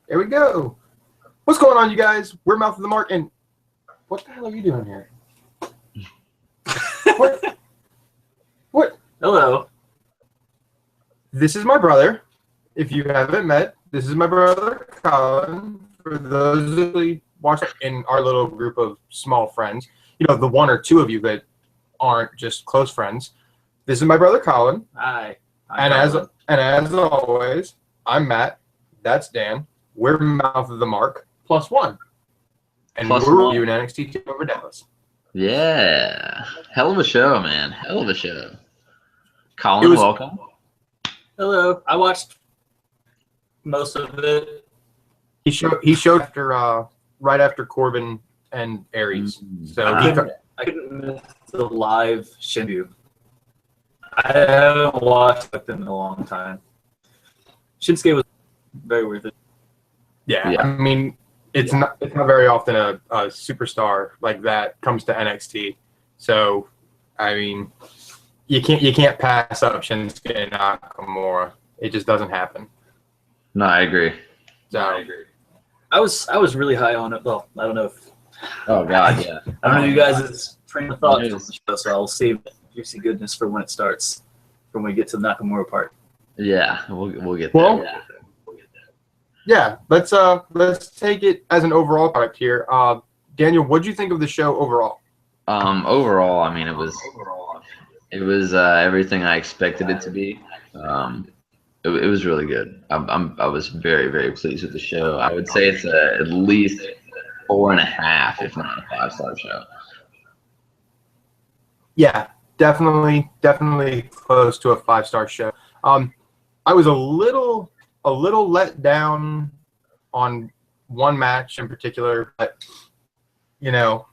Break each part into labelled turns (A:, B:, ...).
A: There we go. What's going on, you guys? We're Mouth of the Mark, and what the hell are you doing here? What? What?
B: Hello.
A: This is my brother. If you haven't met, this is my brother, Colin. For those who watch in our little group of small friends, you know, the one or two of you that aren't just close friends, this is my brother, Colin.
B: Hi.
A: And as always, I'm Matt. That's Dan. We're Mouth of the Mark +1. And
C: Plus
A: we're
C: one.
A: reviewing NXT Takeover Dallas.
C: Yeah. Hell of a show, man. Hell of a show. Colin, welcome.
B: Hello. I watched most of it.
A: He showed after right after Corbin and Aries. So
B: I couldn't miss the live Shinbu. I haven't watched it in a long time. Shinsuke was very worth it.
A: yeah,
C: Yeah.
A: I mean, it's not very often a superstar like that comes to NXT. So, I mean, you can't pass up Shinsuke Nakamura. It just doesn't happen.
C: No, I agree.
A: So,
B: I was really high on it. Well, I don't know if
C: Oh, God, yeah.
B: I don't know you guys' train of thought on
C: Nice.
B: the show, so I'll save the juicy goodness for when it starts, for when we get to the Nakamura part.
C: Yeah, we'll get
A: Well,
C: there.
A: yeah, let's take it as an overall product here. Daniel, what did you think of the show overall?
C: Overall, I mean, it was everything I expected it to be. It was really good. I was very, very pleased with the show. I would say it's at least 4.5, if not a 5-star show.
A: Yeah, definitely close to a 5-star show. I was a little let down on one match in particular, but you know,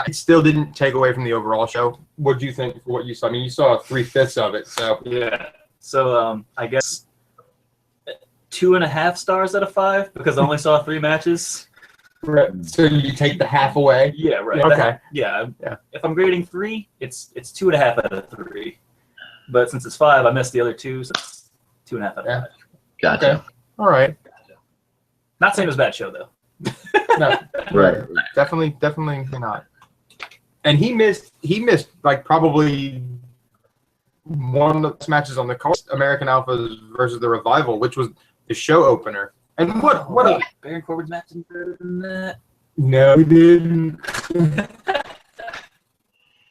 A: it still didn't take away from the overall show. What do you think for what you saw? I mean, you saw 3/5 of it, so
B: Yeah. So I guess 2.5 stars out of 5 because I only saw 3 matches.
A: so you take the half away.
B: Yeah, right.
A: Okay.
B: Yeah.
A: Yeah.
B: If I'm grading 3, it's 2.5 out of 3. But since it's 5, I missed the other 2, so it's 2.5 out of 5.
C: Gotcha.
A: Okay. All right.
B: Not saying it was a bad show though.
A: No,
C: Right.
A: definitely not. And he missed like probably one of the matches on the card, American Alphas versus the Revival, which was the show opener. And what a
B: Baron Corbin's match is better than that.
A: no, he didn't.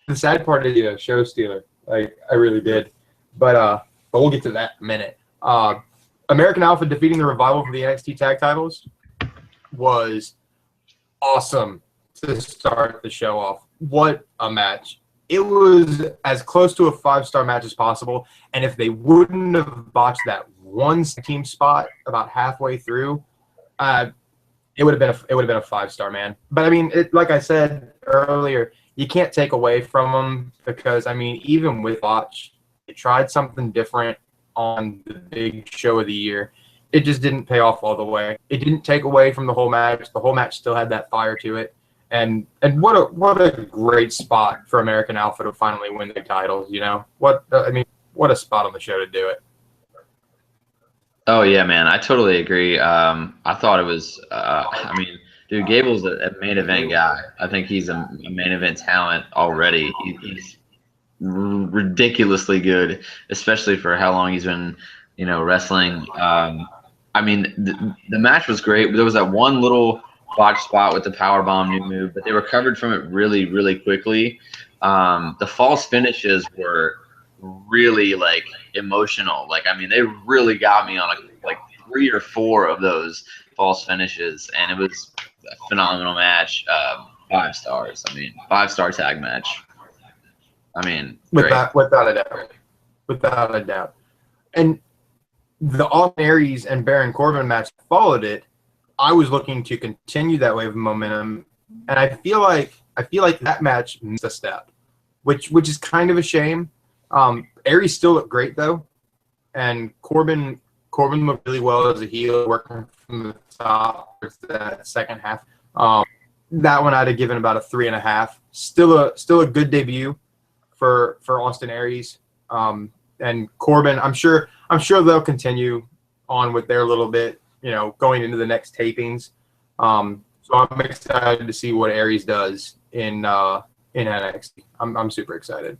A: The sad part is a show stealer. Like I really did, but we'll get to that in a minute. American Alpha defeating the Revival for the NXT Tag Titles was awesome to start the show off. What a match! It was as close to a 5-star match as possible. And if they wouldn't have botched that one team spot about halfway through, it would have been a 5-star, man. But I mean, like I said earlier, you can't take away from them because I mean, even with botch, they tried something different on the big show of the year. It just didn't pay off all the way. It didn't take away from the whole match. The whole match still had that fire to it. And what a great spot for American Alpha to finally win the titles, you know? What a spot on the show to do it.
C: Oh, yeah, man. I totally agree. I thought it was I mean, dude, Gable's a main event guy. I think he's a main event talent already. He's ridiculously good, especially for how long he's been, wrestling. I mean, the match was great. There was that one little botch spot with the powerbomb new move, but they recovered from it really, really quickly. The false finishes were really like emotional. Like, I mean, they really got me on like 3 or 4 of those false finishes, and it was a phenomenal match. 5 stars. I mean, 5-star tag match. I mean, great.
A: Without a doubt. And the Austin Aries and Baron Corbin match followed it. I was looking to continue that wave of momentum, and I feel like that match missed a step, which is kind of a shame. Aries still looked great though, and Corbin looked really well as a heel, working from the top for that second half. That one I'd have given about a 3.5. Still a good debut for Austin Aries, and Corbin. I'm sure they'll continue on with their little bit going into the next tapings. So I'm excited to see what Aries does in NXT. I'm super excited.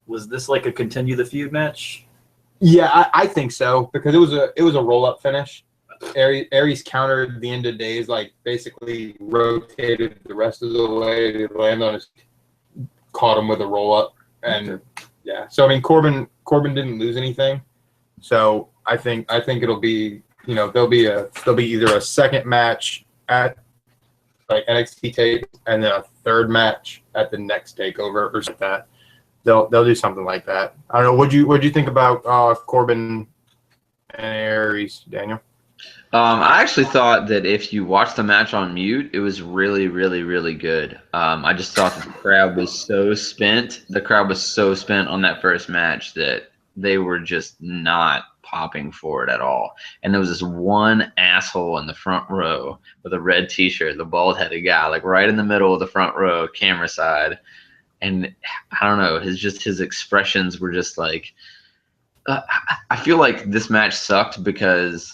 B: Was this like a continue the feud match?
A: Yeah, I think so, because it was a roll up finish. Aries countered the end of days, like basically rotated the rest of the way to land on his, caught him with a roll up, and yeah. So I mean, Corbin didn't lose anything, so I think it'll be there'll be either a second match at like NXT tape and then a third match at the next takeover or something like that. They'll do something like that. I don't know. What'd you think about Corbin and Aries, Daniel?
C: I actually thought that if you watched the match on mute, it was really, really, really good. I just thought that the crowd was so spent. The crowd was so spent on that first match that they were just not popping for it at all. And there was this one asshole in the front row with a red T-shirt, the bald-headed guy, like right in the middle of the front row, camera side. And I don't know, his expressions were just like, I feel like this match sucked because.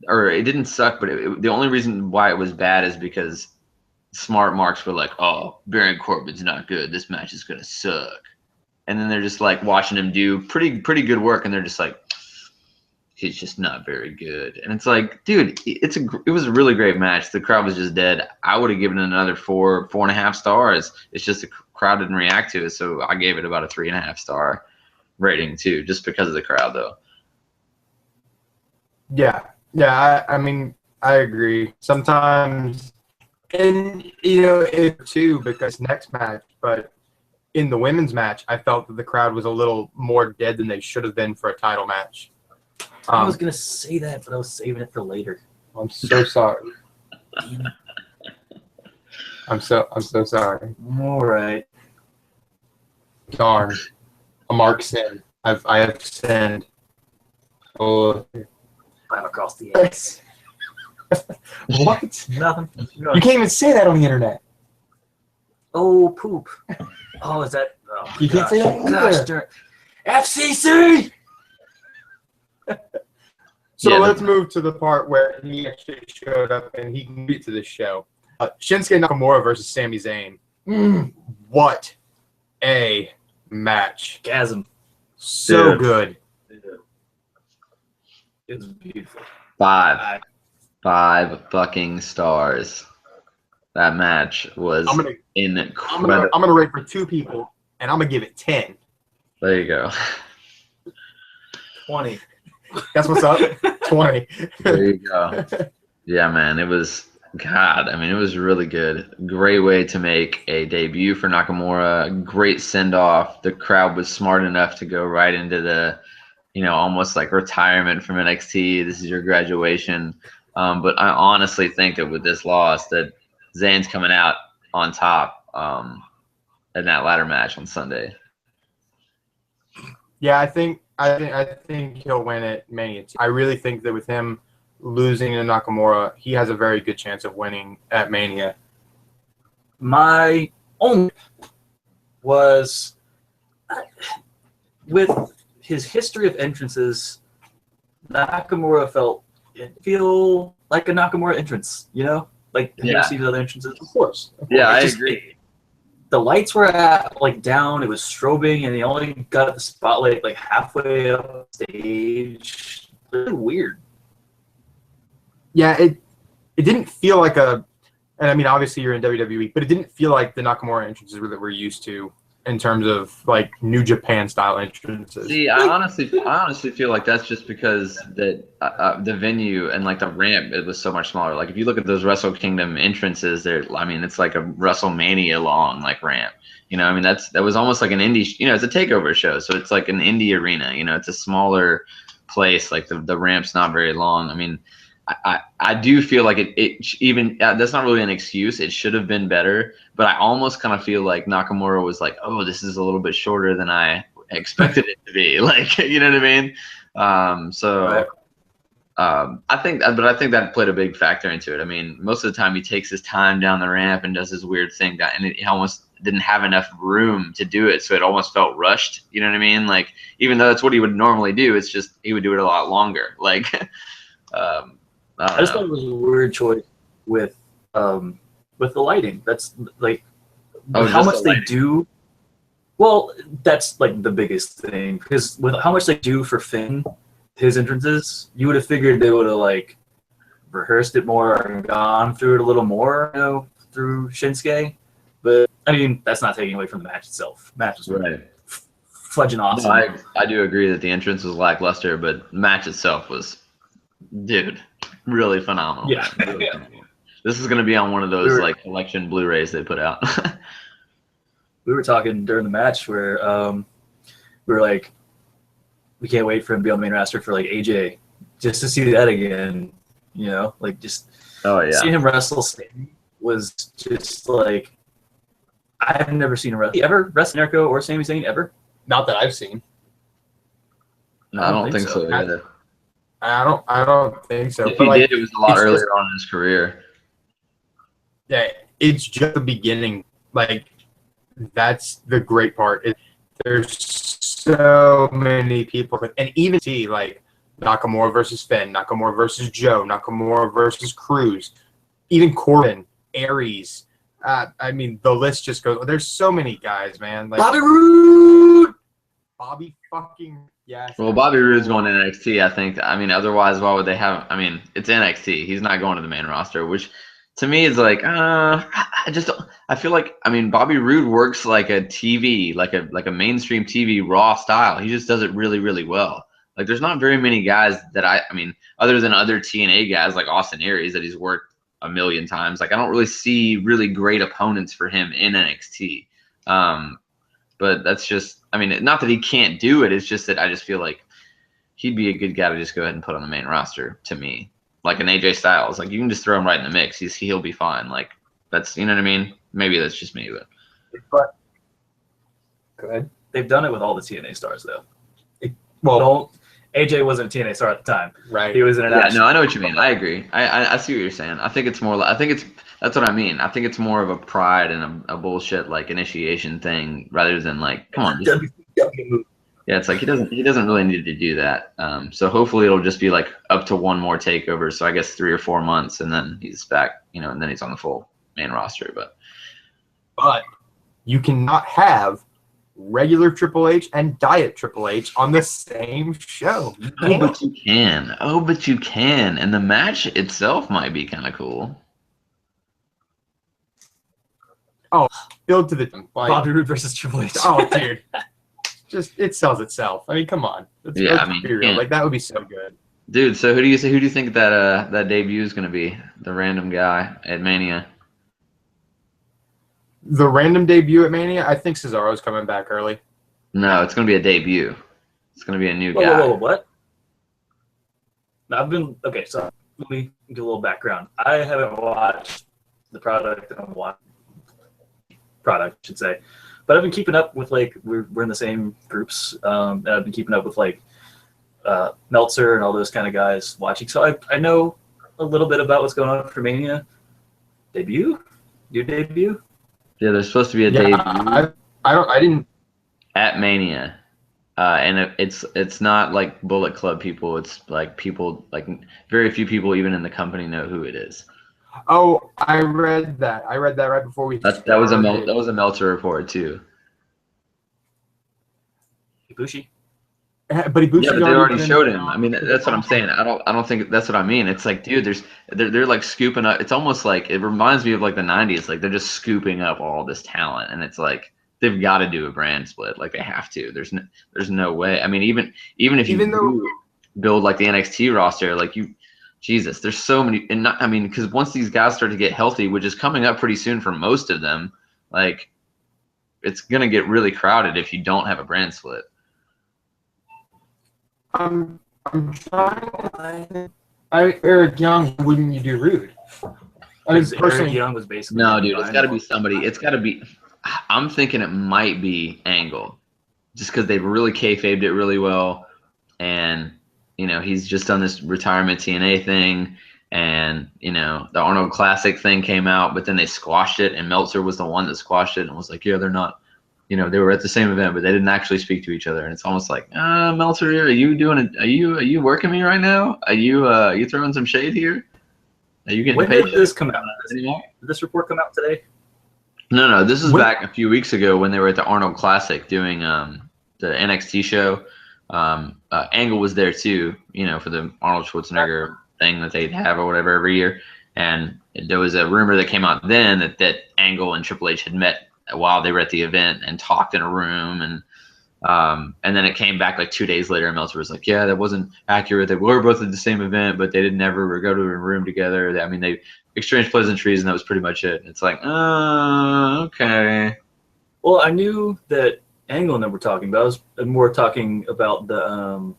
C: Or it didn't suck, but the only reason why it was bad is because smart marks were like, oh, Baron Corbin's not good. This match is going to suck. And then they're just like watching him do pretty good work, and they're just like, he's just not very good. And it's like, dude, it was a really great match. The crowd was just dead. I would have given it another 4.5 stars. It's just the crowd didn't react to it, so I gave it about a 3.5 star rating too, just because of the crowd, though.
A: Yeah, I mean, I agree. Sometimes, and it too, because next match, but in the women's match, I felt that the crowd was a little more dead than they should have been for a title match.
B: I was gonna say that, but I was saving it for later.
A: I'm so sorry. I'm so sorry.
B: All right.
A: Darn. A mark sin. I have sinned. Oh.
B: I'm across the X.
A: What?
B: Nothing.
A: You can't even say that on the internet.
B: Oh, poop. Oh, is that? Oh,
A: you can't say that
B: gosh, darn. FCC!
A: So let's move to the part where he actually showed up and he can get to the show. Shinsuke Nakamura versus Sami Zayn. What a match.
B: Gasm.
A: So good.
B: It was beautiful.
C: 5 fucking stars. That match was incredible.
A: I'm gonna rate for 2 people, and I'm gonna give it 10.
C: There you go.
B: 20.
A: That's what's up. 20.
C: There you go. Yeah, man, it was it was really good. Great way to make a debut for Nakamura. Great send off. The crowd was smart enough to go right into the almost like retirement from NXT. This is your graduation. But I honestly think that with this loss, that Zayn's coming out on top in that ladder match on Sunday.
A: Yeah, I think he'll win at Mania. I really think that with him losing to Nakamura, he has a very good chance of winning at Mania.
B: My only was with his history of entrances, Nakamura feel like a Nakamura entrance, Like, have you ever seen his other entrances?
A: Of course.
C: Yeah, I agree.
B: The lights were at, down, it was strobing, and he only got the spotlight, halfway up stage. Really weird.
A: Yeah, it didn't feel like and I mean, obviously you're in WWE, but it didn't feel like the Nakamura entrances that we're used to in terms of New Japan style entrances.
C: See, I honestly feel like that's just because that the venue and the ramp, it was so much smaller. Like if you look at those Wrestle Kingdom entrances, it's like a WrestleMania long ramp. That was almost like an indie. It's a takeover show, so it's like an indie arena. It's a smaller place. Like the ramp's not very long. I mean, I do feel like it even that's not really an excuse. It should have been better, but I almost kind of feel like Nakamura was like, oh, this is a little bit shorter than I expected it to be. You know what I mean? I think that played a big factor into it. I mean, most of the time he takes his time down the ramp and does his weird thing and it almost didn't have enough room to do it, so it almost felt rushed. You know what I mean? Even though that's what he would normally do, it's just he would do it a lot longer. I
B: I just
C: don't
B: thought it
C: know.
B: was a weird choice with the lighting. That's like
C: Oh,
B: with how
C: just
B: much
C: the
B: they
C: lighting.
B: do. Well, that's like the biggest thing because with how much they do for Finn, his entrances, you would have figured they would have like rehearsed it more or gone through it a little more, through Shinsuke. But I mean, that's not taking away from the match itself. Match was
C: Right.
B: fudging
C: No,
B: awesome.
C: I do agree that the entrance was lackluster, but the match itself was, dude, really phenomenal.
B: Yeah.
C: Man. Really phenomenal. This is gonna be on one of
B: We
C: those
B: were
C: like collection Blu-rays they put out.
B: we were talking during the match where we were like, we can't wait for him to be on the main roster for like AJ, just to see that again. Like just
C: Oh yeah.
B: seeing him wrestle Sting was just like I've never seen him wrestle. He ever wrestled Jericho or Sami Zayn ever?
A: Not that I've seen.
C: No, I don't think so
B: so.
C: either.
A: I don't think so.
C: If
A: But
C: he
A: like,
C: did, it was a lot
A: it's
C: earlier
A: just,
C: on in his career.
A: yeah, it's just the beginning. Like, that's the great part. There's so many people, and even see like Nakamura versus Finn, Nakamura versus Joe, Nakamura versus Cruz, even Corbin, Aries. I mean, the list just goes. There's so many guys, man. Like
B: Bobby Roode.
A: Bobby fucking yes.
C: Well, Bobby Roode's going to NXT, I think. I mean, otherwise, why would they have? I mean, it's NXT. He's not going to the main roster, which to me is like, I just don't. I feel like, I mean, Bobby Roode works like a TV, like a mainstream TV Raw style. He just does it really, really well. Like, there's not very many guys that I mean, other than other TNA guys like Austin Aries that he's worked a million times. Like, I don't really see really great opponents for him in NXT. But that's just, I mean, not that he can't do it. It's just that I just feel like he'd be a good guy to just go ahead and put on the main roster to me. Like an AJ Styles. Like, you can just throw him right in the mix. He'll be fine. Like, that's, you know what I mean? Maybe that's just me, but.
A: Go ahead.
B: They've done it with all the TNA stars though.
A: Well,
B: AJ wasn't a TNA star at the time.
A: right.
B: He was
C: Yeah,
B: international.
C: no, I know what you mean. I agree. I see what you're saying. I think it's more. That's what I mean. I think it's more of a pride and a bullshit like initiation thing rather than like, come on. Yeah, it's like he doesn't really need to do that. So hopefully it'll just be like up to one more takeover. So I guess 3 or 4 months, and then he's back. And then he's on the full main roster.
A: But you cannot have regular Triple H and Diet Triple H on the same show.
C: Oh, but you can. Oh, but you can. And the match itself might be kind of cool.
A: Build to the like,
B: Bobby Roode versus Triple H.
A: oh, dude, just it sells itself. I mean, come on. Let's be real.
C: yeah.
A: Like that would be so good.
C: Dude, so who do you think that debut is going to be? The random guy at Mania.
A: The random debut at Mania, I think Cesaro's coming back early.
C: No, it's going to be a debut. It's going to be a new
B: Whoa,
C: guy.
B: whoa, what? No, okay, so let me give a little background. I haven't watched the product that I'm watching. Product, I should say. But I've been keeping up with, like, we're in the same groups, and I've been keeping up with, like, Meltzer and all those kind of guys watching. So I know a little bit about what's going on for Mania. Debut? Your debut?
C: Yeah, there's supposed to be a debut
A: I didn't.
C: at Mania. And it's not like Bullet Club people. It's like people, like very few people even in the company know who it is.
A: Oh, I read that. I read that right before we.
C: That was a Meltzer report too.
B: Ibushi?
A: But Ibushi
C: Yeah, but they already showed him. I mean, that's what I'm saying. I don't think that's what I mean. It's like, dude, they're like scooping up. It's almost like it reminds me of like the '90s. Like they're just scooping up all this talent, and it's like they've got to do a brand split. Like they have to. There's no way. I mean, even if you do build like the NXT roster, like Jesus, there's so many. And I mean, because once these guys start to get healthy, which is coming up pretty soon for most of them, like it's gonna get really crowded if you don't have a brand split.
A: I'm trying. Eric Young, wouldn't you do Rude? I mean,
B: Eric
A: personally,
B: Young was basically
C: No, dude, it's got to be somebody. It's got to be. I'm thinking it might be Angle, just because they've really kayfabed it really well, and he's just done this retirement TNA thing, and the Arnold Classic thing came out, but then they squashed it, and Meltzer was the one that squashed it and was like, yeah, they're not. They were at the same event, but they didn't actually speak to each other, and it's almost like, Meltzer, are you working me right now? Are you throwing some shade here? Are you getting
B: When
C: paid
B: did this come out?
C: anymore?
B: Did this report come out today?
C: No. This is back a few weeks ago when they were at the Arnold Classic doing the NXT show. Angle was there too, for the Arnold Schwarzenegger thing that they'd have or whatever every year. And there was a rumor that came out then that Angle and Triple H had met while they were at the event and talked in a room. And then it came back like 2 days later, and Meltzer was like, yeah, that wasn't accurate. They were both at the same event, but they didn't ever go to a room together. They exchanged pleasantries, and that was pretty much it. It's like, okay.
B: Well, I knew that Angle and them were talking, but I was more talking about the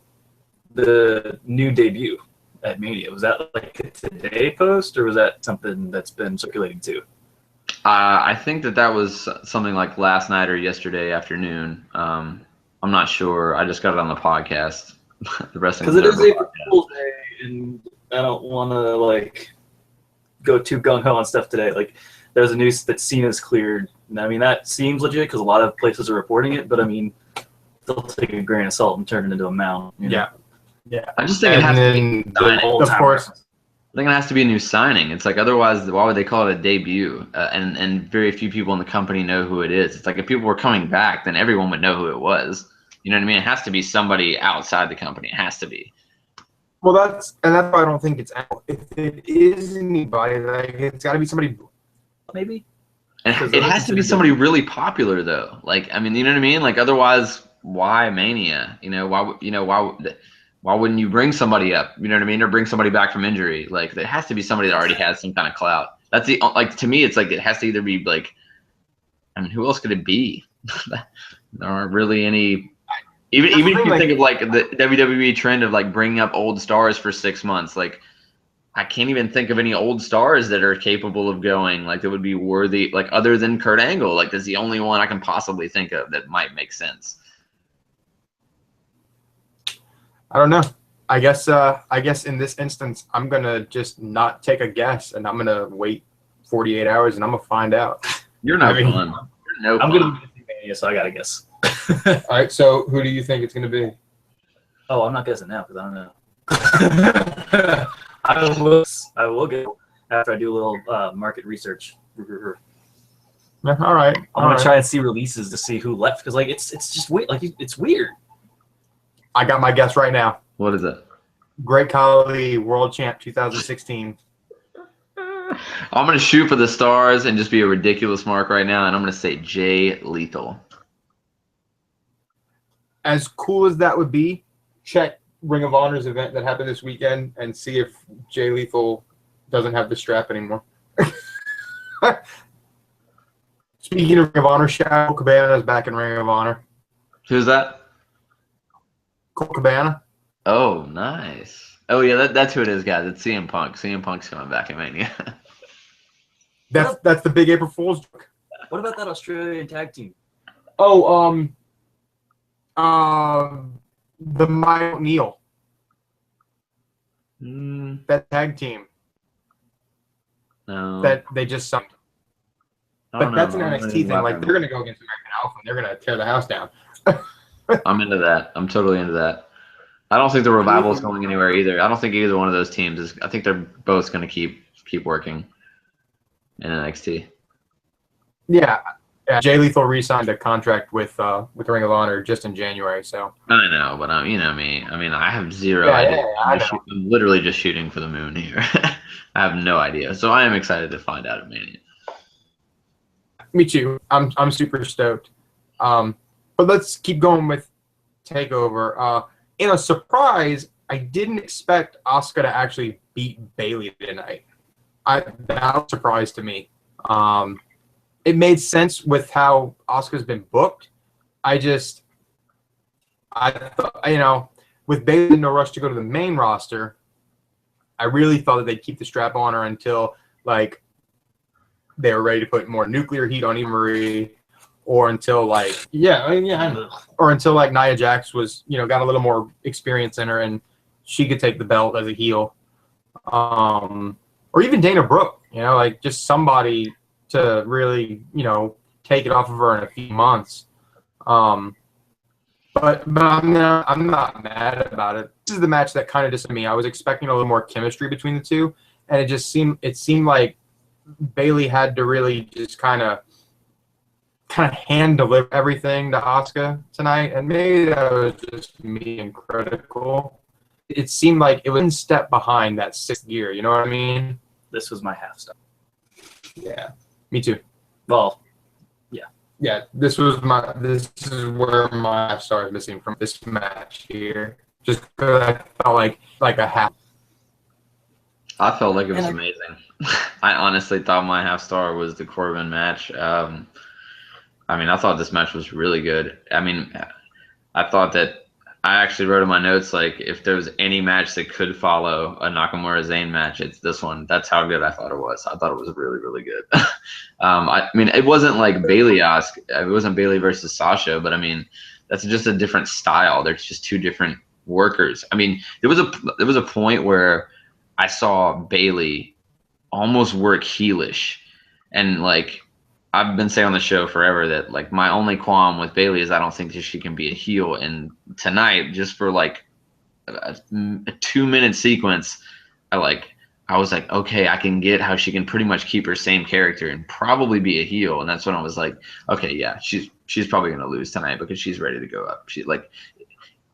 B: new debut at Mania. Was that like a today post, or was that something that's been circulating too?
C: I think that was something like last night or yesterday afternoon. I'm not sure. I just got it on the podcast. The wrestling
B: because it is April Fool's Day, and I don't want to like go too gung ho on stuff today. Like, there's a news that Cena's cleared. I mean, that seems legit because a lot of places are reporting it, but I mean, they'll take a grain of salt and turn it into a mound.
A: Yeah.
C: I just think it has to be
A: of course.
C: I think it has to be a new signing. It's like, otherwise, why would they call it a debut? And very few people in the company know who it is. It's like, if people were coming back, then everyone would know who it was. You know what I mean? It has to be somebody outside the company. It has to be.
A: Well, that's why I don't think it's Angle. If it is anybody, like, it's got to be somebody.
B: Maybe.
C: And it has to be somebody really popular, though. Like, I mean, you know what I mean? Like, otherwise, why Mania? Why wouldn't you bring somebody up? You know what I mean? Or bring somebody back from injury? Like, there has to be somebody that already has some kind of clout. That's to me, it's like, it has to either be like, I mean, who else could it be? There aren't really any. Even if you think of like the WWE trend of like bringing up old stars for 6 months, like, I can't even think of any old stars that are capable of going, like, that would be worthy, like, other than Kurt Angle. Like, that's the only one I can possibly think of that might make sense.
A: I don't know. I guess in this instance, I'm gonna just not take a guess, and I'm gonna wait 48 hours, and I'm gonna find out.
C: You're not fun. You're no fun.
B: I'm gonna be Mania, so I gotta guess.
A: All right. So who do you think it's gonna be?
B: Oh, I'm not guessing now because I don't know. I will go after I do a little market research.
A: Yeah, all right.
B: I'm gonna try and see releases to see who left because like it's just weird. Like, it's weird.
A: I got my guess right now.
C: What is it?
A: Great Khali, World Champ 2016.
C: I'm going to shoot for the stars and just be a ridiculous mark right now, and I'm going to say Jay Lethal.
A: As cool as that would be, check Ring of Honor's event that happened this weekend and see if Jay Lethal doesn't have the strap anymore. Speaking of Ring of Honor, Shadow Cabana is back in Ring of Honor.
C: Who's that?
A: Colt Cabana.
C: Oh, nice. Oh, yeah, that's who it is, guys. It's CM Punk. CM Punk's coming back in Mania.
A: That's the big April Fool's joke.
B: What about that Australian tag team?
A: Oh, the Mike O'Neill. That tag team.
C: No.
A: That they just signed. But that's an NXT thing. Like, they're going to go against American Alpha, and they're going to tear the house down.
C: I'm into that. I'm totally into that. I don't think the Revival is going anywhere either. I don't think either one of those teams is. I think they're both going to keep working in NXT.
A: Yeah. Jay Lethal re-signed a contract with Ring of Honor just in January. So
C: I know, but you know me. I mean, I have zero idea.
A: Yeah,
C: I'm literally just shooting for the moon here. I have no idea. So I am excited to find out at Mania.
A: Me too. I'm super stoked. But let's keep going with TakeOver. In a surprise, I didn't expect Asuka to actually beat Bayley tonight. That was a surprise to me. It made sense with how Asuka's been booked. I thought, with Bayley in no rush to go to the main roster, I really thought that they'd keep the strap on her until, like, they were ready to put more nuclear heat on Eva Marie. Or until or until like Nia Jax was, got a little more experience in her and she could take the belt as a heel. Or even Dana Brooke, like just somebody to really, take it off of her in a few months. But I'm not mad about it. This is the match that kind of disappointed me. I was expecting a little more chemistry between the two, and it seemed like Bayley had to really just kind of hand deliver everything to Asuka tonight, and maybe that was just me being critical. It seemed like it was one step behind that sixth gear. You know what I mean?
B: This was my half star.
A: Yeah, me too.
B: Well,
A: yeah. This is where my half star is missing from this match here. Just because I felt like a half.
C: I felt like it was amazing. I honestly thought my half star was the Corbin match. I mean, I thought this match was really good. I mean, I thought that I actually wrote in my notes, like, if there was any match that could follow a Nakamura Zayn match, it's this one. That's how good I thought it was. I thought it was really, really good. I mean, it wasn't like Bayley Asuka. It wasn't Bayley versus Sasha, but I mean, that's just a different style. They're just two different workers. I mean, there was a point where I saw Bayley almost work heelish, and like, I've been saying on the show forever that like my only qualm with Bayley is I don't think that she can be a heel. And tonight, just for like a 2-minute sequence, I was like, okay, I can get how she can pretty much keep her same character and probably be a heel. And that's when I was like, okay, yeah, she's probably gonna lose tonight because she's ready to go up. She like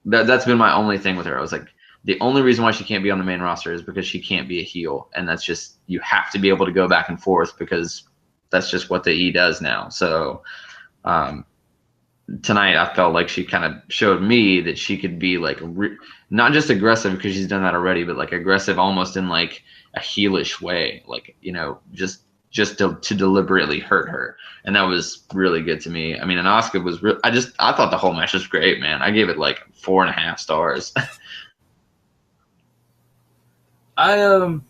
C: that's been my only thing with her. I was like, the only reason why she can't be on the main roster is because she can't be a heel, and that's just, you have to be able to go back and forth because that's just what the E does now. So tonight I felt like she kind of showed me that she could be like not just aggressive because she's done that already, but like aggressive almost in like a heelish way, like, you know, just to deliberately hurt her. And that was really good to me. I mean, and Asuka was I thought the whole match was great, man. I gave it like 4.5 stars.
B: Like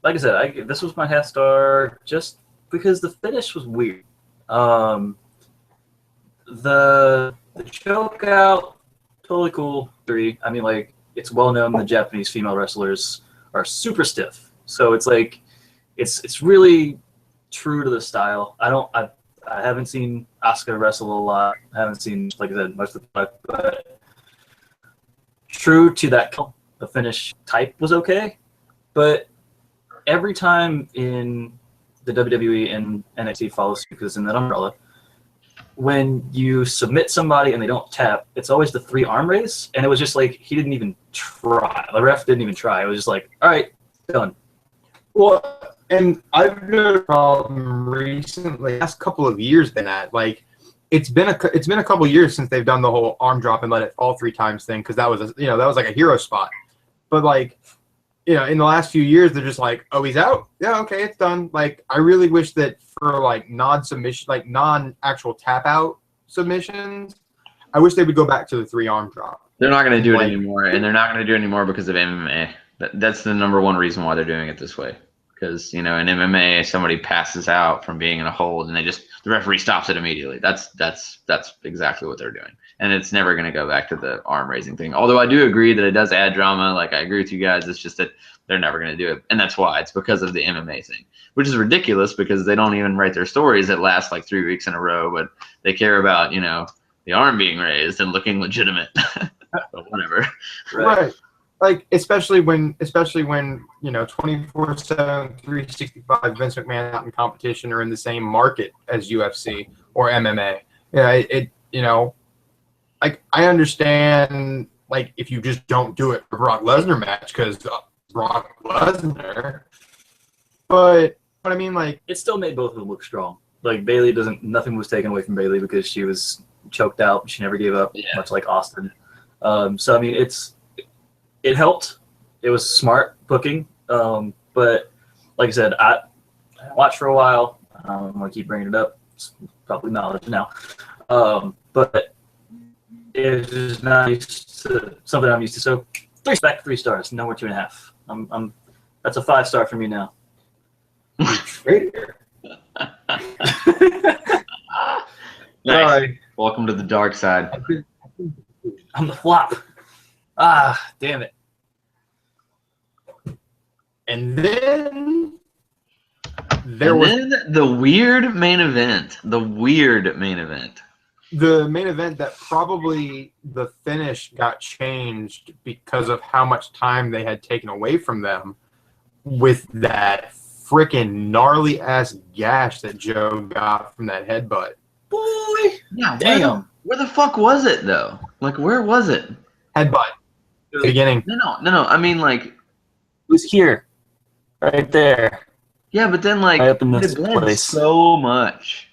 B: I said, this was my half star just because the finish was weird. The choke out, totally cool. 3. I mean, like, it's well known the Japanese female wrestlers are super stiff, so it's like it's really true to the style. I haven't seen Asuka wrestle a lot. I haven't seen, like I said, much of the product, but true to that, the finish type was okay. But every time in the WWE and NXT follows because in that umbrella, when you submit somebody and they don't tap, it's always the 3 arm raise, and it was just like he didn't even try. The ref didn't even try. It was just like, all right, done.
A: Well, and I've noticed a problem recently, last couple of years, than that. Like, it's been a couple of years since they've done the whole arm drop and let it fall 3 times thing, because that was like a hero spot. But like, you know, in the last few years, they're just like, oh, he's out? Yeah, okay, it's done. Like, I really wish that for, like, non-submission, like, non-actual tap-out submissions, I wish they would go back to the 3-arm drop.
C: They're not going to do it anymore, and they're not going to do it anymore because of MMA. That's the number one reason why they're doing it this way. Because, you know, in MMA, somebody passes out from being in a hold, and the referee stops it immediately. That's exactly what they're doing. And it's never going to go back to the arm raising thing. Although I do agree that it does add drama. Like, I agree with you guys. It's just that they're never going to do it. And that's why. It's because of the MMA thing, which is ridiculous because they don't even write their stories that last like 3 weeks in a row, but they care about, you know, the arm being raised and looking legitimate. But whatever.
A: Right. Like, especially when, you know, 24/7, 365 Vince McMahon out in competition or in the same market as UFC or MMA. Yeah, you know, like, I understand, like, if you just don't do it for Brock Lesnar match because Brock Lesnar, but I mean, like,
B: it still made both of them look strong. Like, Bayley nothing was taken away from Bayley because she was choked out. She never gave up, much like Austin. So, I mean, it helped. It was smart booking. But like I said, I watched for a while. I'm going to keep bringing it up. It's probably knowledge now. But it's just nice to something I'm used to. So 3 stars, no more 2.5. That's a 5-star from you now.
A: traitor.
C: Nice. Welcome to the dark side.
B: I'm the flop. Ah, damn it.
A: And then
C: the weird main event. The
A: main event that probably the finish got changed because of how much time they had taken away from them with that freaking gnarly ass gash that Joe got from that headbutt.
B: Boy,
C: Yeah,
B: damn.
C: Where the fuck was it though? Like, where was it?
A: Headbutt. Beginning.
C: No. I mean, like,
B: It was here, right there,
C: yeah, but then like
B: right up in
C: it
B: this
C: bled
B: place.
C: so much.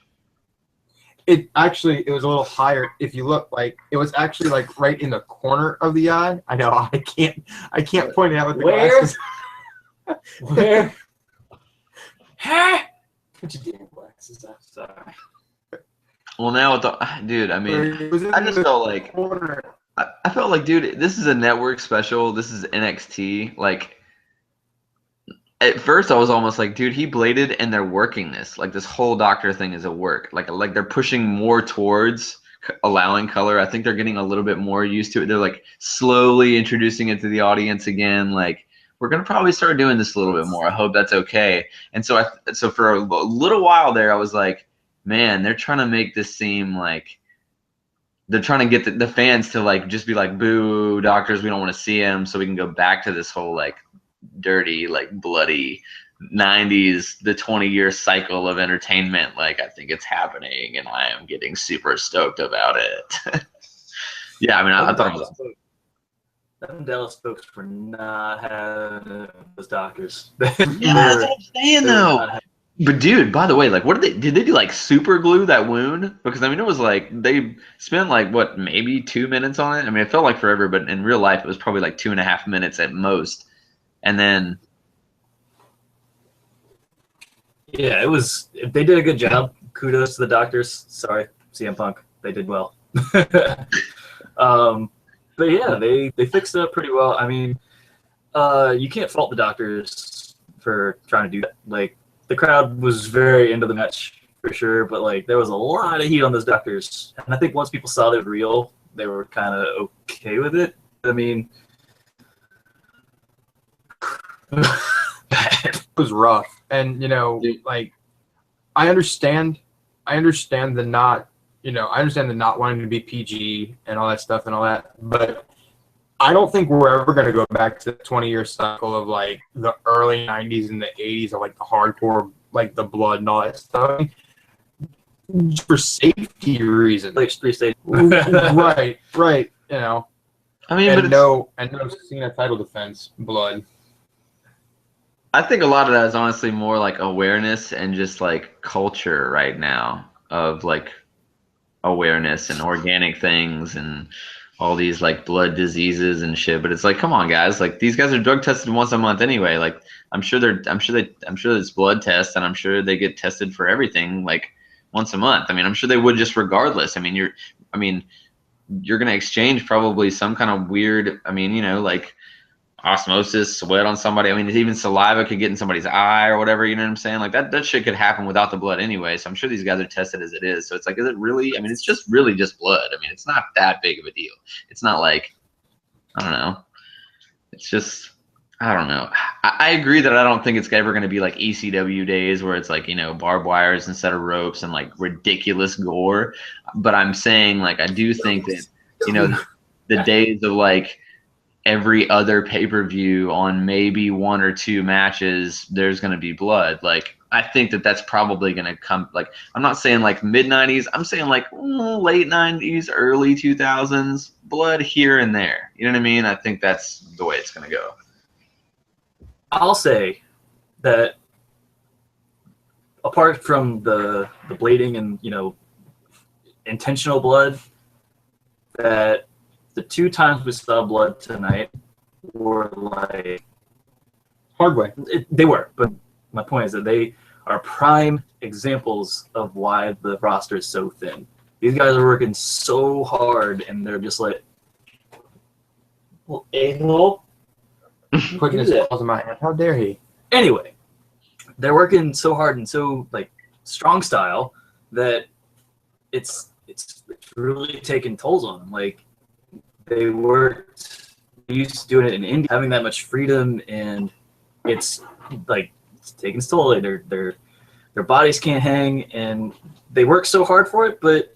A: It was a little higher. If you look, like it was actually like right in the corner of the eye. I know I can't point it out with the
B: Where?
A: glasses.
B: Where? Huh?
A: Put your damn glasses on.
B: Sorry.
C: Well, now with the dude, I mean,
A: It was in
C: I just
A: the
C: felt like
A: corner.
C: I felt like, dude, this is a network special. This is NXT. Like, at first, I was almost like, dude, he bladed, and they're working this. Like, this whole doctor thing is a work. Like they're pushing more towards allowing color. I think they're getting a little bit more used to it. They're like slowly introducing it to the audience again. Like, we're gonna probably start doing this a little bit more. I hope that's okay. And so so for a little while there, I was like, man, they're trying to make this seem like they're trying to get the fans to like just be like, boo, doctors, we don't want to see him, so we can go back to this whole like dirty, like bloody 90s, the 20-year cycle of entertainment. Like, I think it's happening, and I am getting super stoked about it. Yeah, I mean, I thought it was awesome.
B: Them Dallas folks were not having those doctors.
C: Yeah, that's what I'm saying though. But dude, by the way, like, what did they do? Like, super glue that wound? Because I mean, it was like they spent like what, maybe 2 minutes on it. I mean, it felt like forever, but in real life, it was probably like 2.5 minutes at most. And then,
B: yeah, it was. They did a good job. Kudos to the doctors. Sorry, CM Punk. They did well. But yeah, they fixed it up pretty well. I mean, you can't fault the doctors for trying to do that. Like, the crowd was very into the match for sure, but like there was a lot of heat on those doctors, and I think once people saw they were real, they were kind of okay with it. I mean,
A: It was rough, and like I understand the not wanting to be PG and all that stuff and all that, but I don't think we're ever going to go back to the 20-year cycle of like the early 90s and the 80s of like the hardcore, like the blood and all that stuff, for safety reasons.
B: like street state.
A: right.
C: I mean,
A: and no Cena title defense blood.
C: I think a lot of that is honestly more like awareness and just like culture right now of like awareness and organic things and all these like blood diseases and shit. But it's like, come on, guys, like these guys are drug tested once a month anyway. Like, I'm sure it's blood tests, and I'm sure they get tested for everything like once a month. I mean, I'm sure they would just regardless. I mean, you're gonna exchange probably some kind of weird, like osmosis, sweat on somebody. I mean, even saliva could get in somebody's eye or whatever, you know what I'm saying? Like that shit could happen without the blood anyway. So I'm sure these guys are tested as it is. So it's like, is it really? I mean, it's just really just blood. I mean, it's not that big of a deal. It's not like, I don't know. It's just, I don't know. I agree that I don't think it's ever going to be like ECW days where it's like, barbed wires instead of ropes and like ridiculous gore. But I'm saying, like, I do think that, the days of like, every other pay-per-view on maybe 1 or 2 matches, there's going to be blood. Like, I think that's probably going to come. Like, I'm not saying like mid-90s. I'm saying like late 90s, early 2000s, blood here and there. You know what I mean? I think that's the way it's going to go.
B: I'll say that apart from the bleeding and, intentional blood, that the 2 times we saw blood tonight were like
A: Hard way.
B: They were, but my point is that they are prime examples of why the roster is so thin. These guys are working so hard, and they're just like, well, a-hole.
A: Putting his balls in my hand. How dare he?
B: Anyway, they're working so hard and so like strong style that it's really taking tolls on them. Like, they used to doing it in India, having that much freedom, and it's like it's taking its toll. Like, their bodies can't hang, and they work so hard for it, but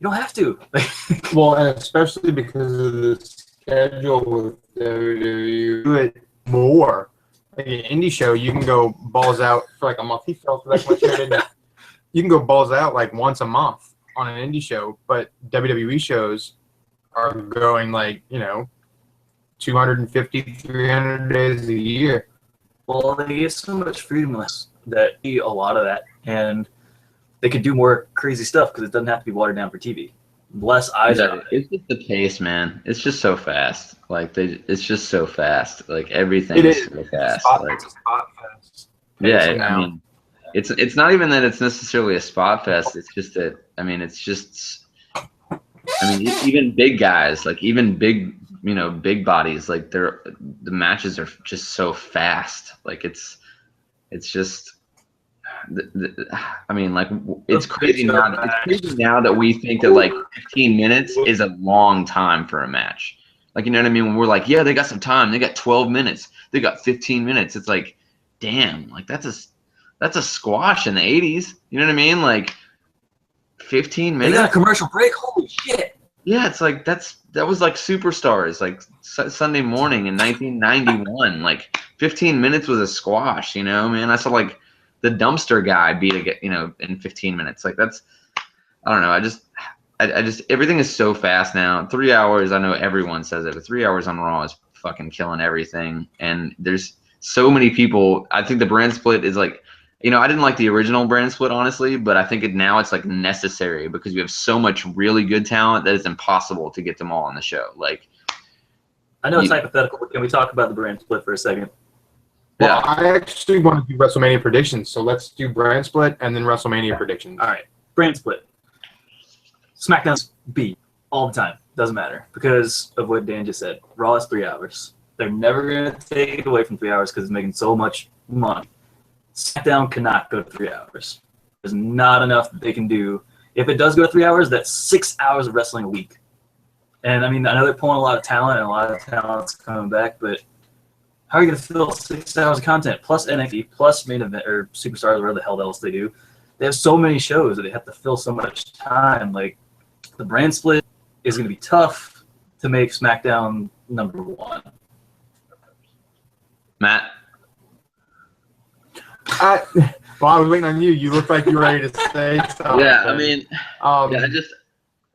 B: you don't have to.
A: Well, and especially because of the schedule with WWE, do it more. like an indie show, you can go balls out for like a month. He fell through that much hair, didn't he? You can go balls out like once a month on an indie show, but WWE shows are going like, 250, 300 days a year.
B: Well, they get so much freedom that a lot of that, and they could do more crazy stuff because it doesn't have to be watered down for TV. Less eyes on it.
C: It's just the pace, man. It's just so fast. Like it's just so fast. Like everything
A: It
C: is
A: is.
C: so fast.
A: It's a spot fest.
C: Yeah,
A: now.
C: I mean, it's not even that it's necessarily a spot fest. It's just that even big guys, like even big bodies, like the matches are just so fast. Like it's just. It's crazy now. It's crazy now that we think that like 15 minutes is a long time for a match. Like, you know what I mean? When we're like, yeah, they got some time. They got 12 minutes. They got 15 minutes. It's like, damn, like that's a squash in the 80s. You know what I mean? Like 15 minutes.
B: They got a commercial break. Holy shit.
C: Yeah, it's like that was like Superstars, like Sunday morning in 1991. Like 15 minutes was a squash. Man. I saw like the dumpster guy beat in 15 minutes. Like I don't know. I just everything is so fast now. 3 hours. I know everyone says it, but 3 hours on Raw is fucking killing everything. And there's so many people. I think the brand split is like, I didn't like the original brand split, honestly, but I think now it's like necessary because we have so much really good talent that it's impossible to get them all on the show. Like,
B: I know it's hypothetical, but can we talk about the brand split for a second?
A: Well, I actually want to do WrestleMania predictions, so let's do brand split and then WrestleMania predictions.
B: All right, brand split. SmackDown's beat all the time. Doesn't matter because of what Dan just said. Raw is 3 hours. They're never going to take it away from 3 hours because it's making so much money. SmackDown cannot go to 3 hours. There's not enough that they can do. If it does go to 3 hours, that's 6 hours of wrestling a week. And, I know they're pulling a lot of talent, and a lot of talent's coming back, but how are you going to fill 6 hours of content, plus NXT, plus main event, or Superstars, whatever the hell else they do? They have so many shows that they have to fill so much time. Like, the brand split is going to be tough to make SmackDown number one.
C: Matt?
A: I was waiting on you. You look like you were ready to say something.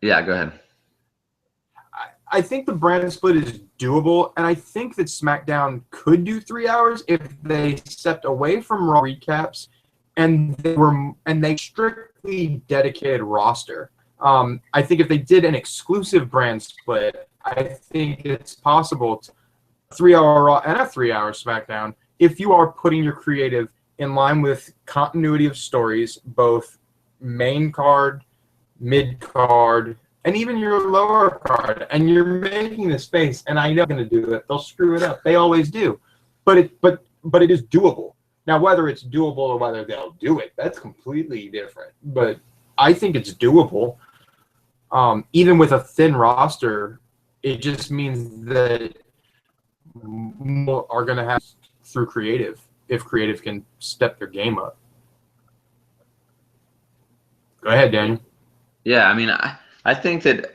C: Yeah, go ahead.
A: I think the brand split is doable, and I think that SmackDown could do 3 hours if they stepped away from Raw recaps and they strictly dedicated roster. I think if they did an exclusive brand split, I think it's possible to 3 hour Raw and a 3 hour SmackDown if you are putting your creative in line with continuity of stories, both main card, mid card, and even your lower card, and you're making the space. And I know they're going to do it. They'll screw it up. They always do. But it is doable. Now, whether it's doable or whether they'll do it, that's completely different. But I think it's doable. Even with a thin roster, it just means that more are going to have through creative, if creative can step their game up. Go ahead, Daniel.
C: Yeah, I think that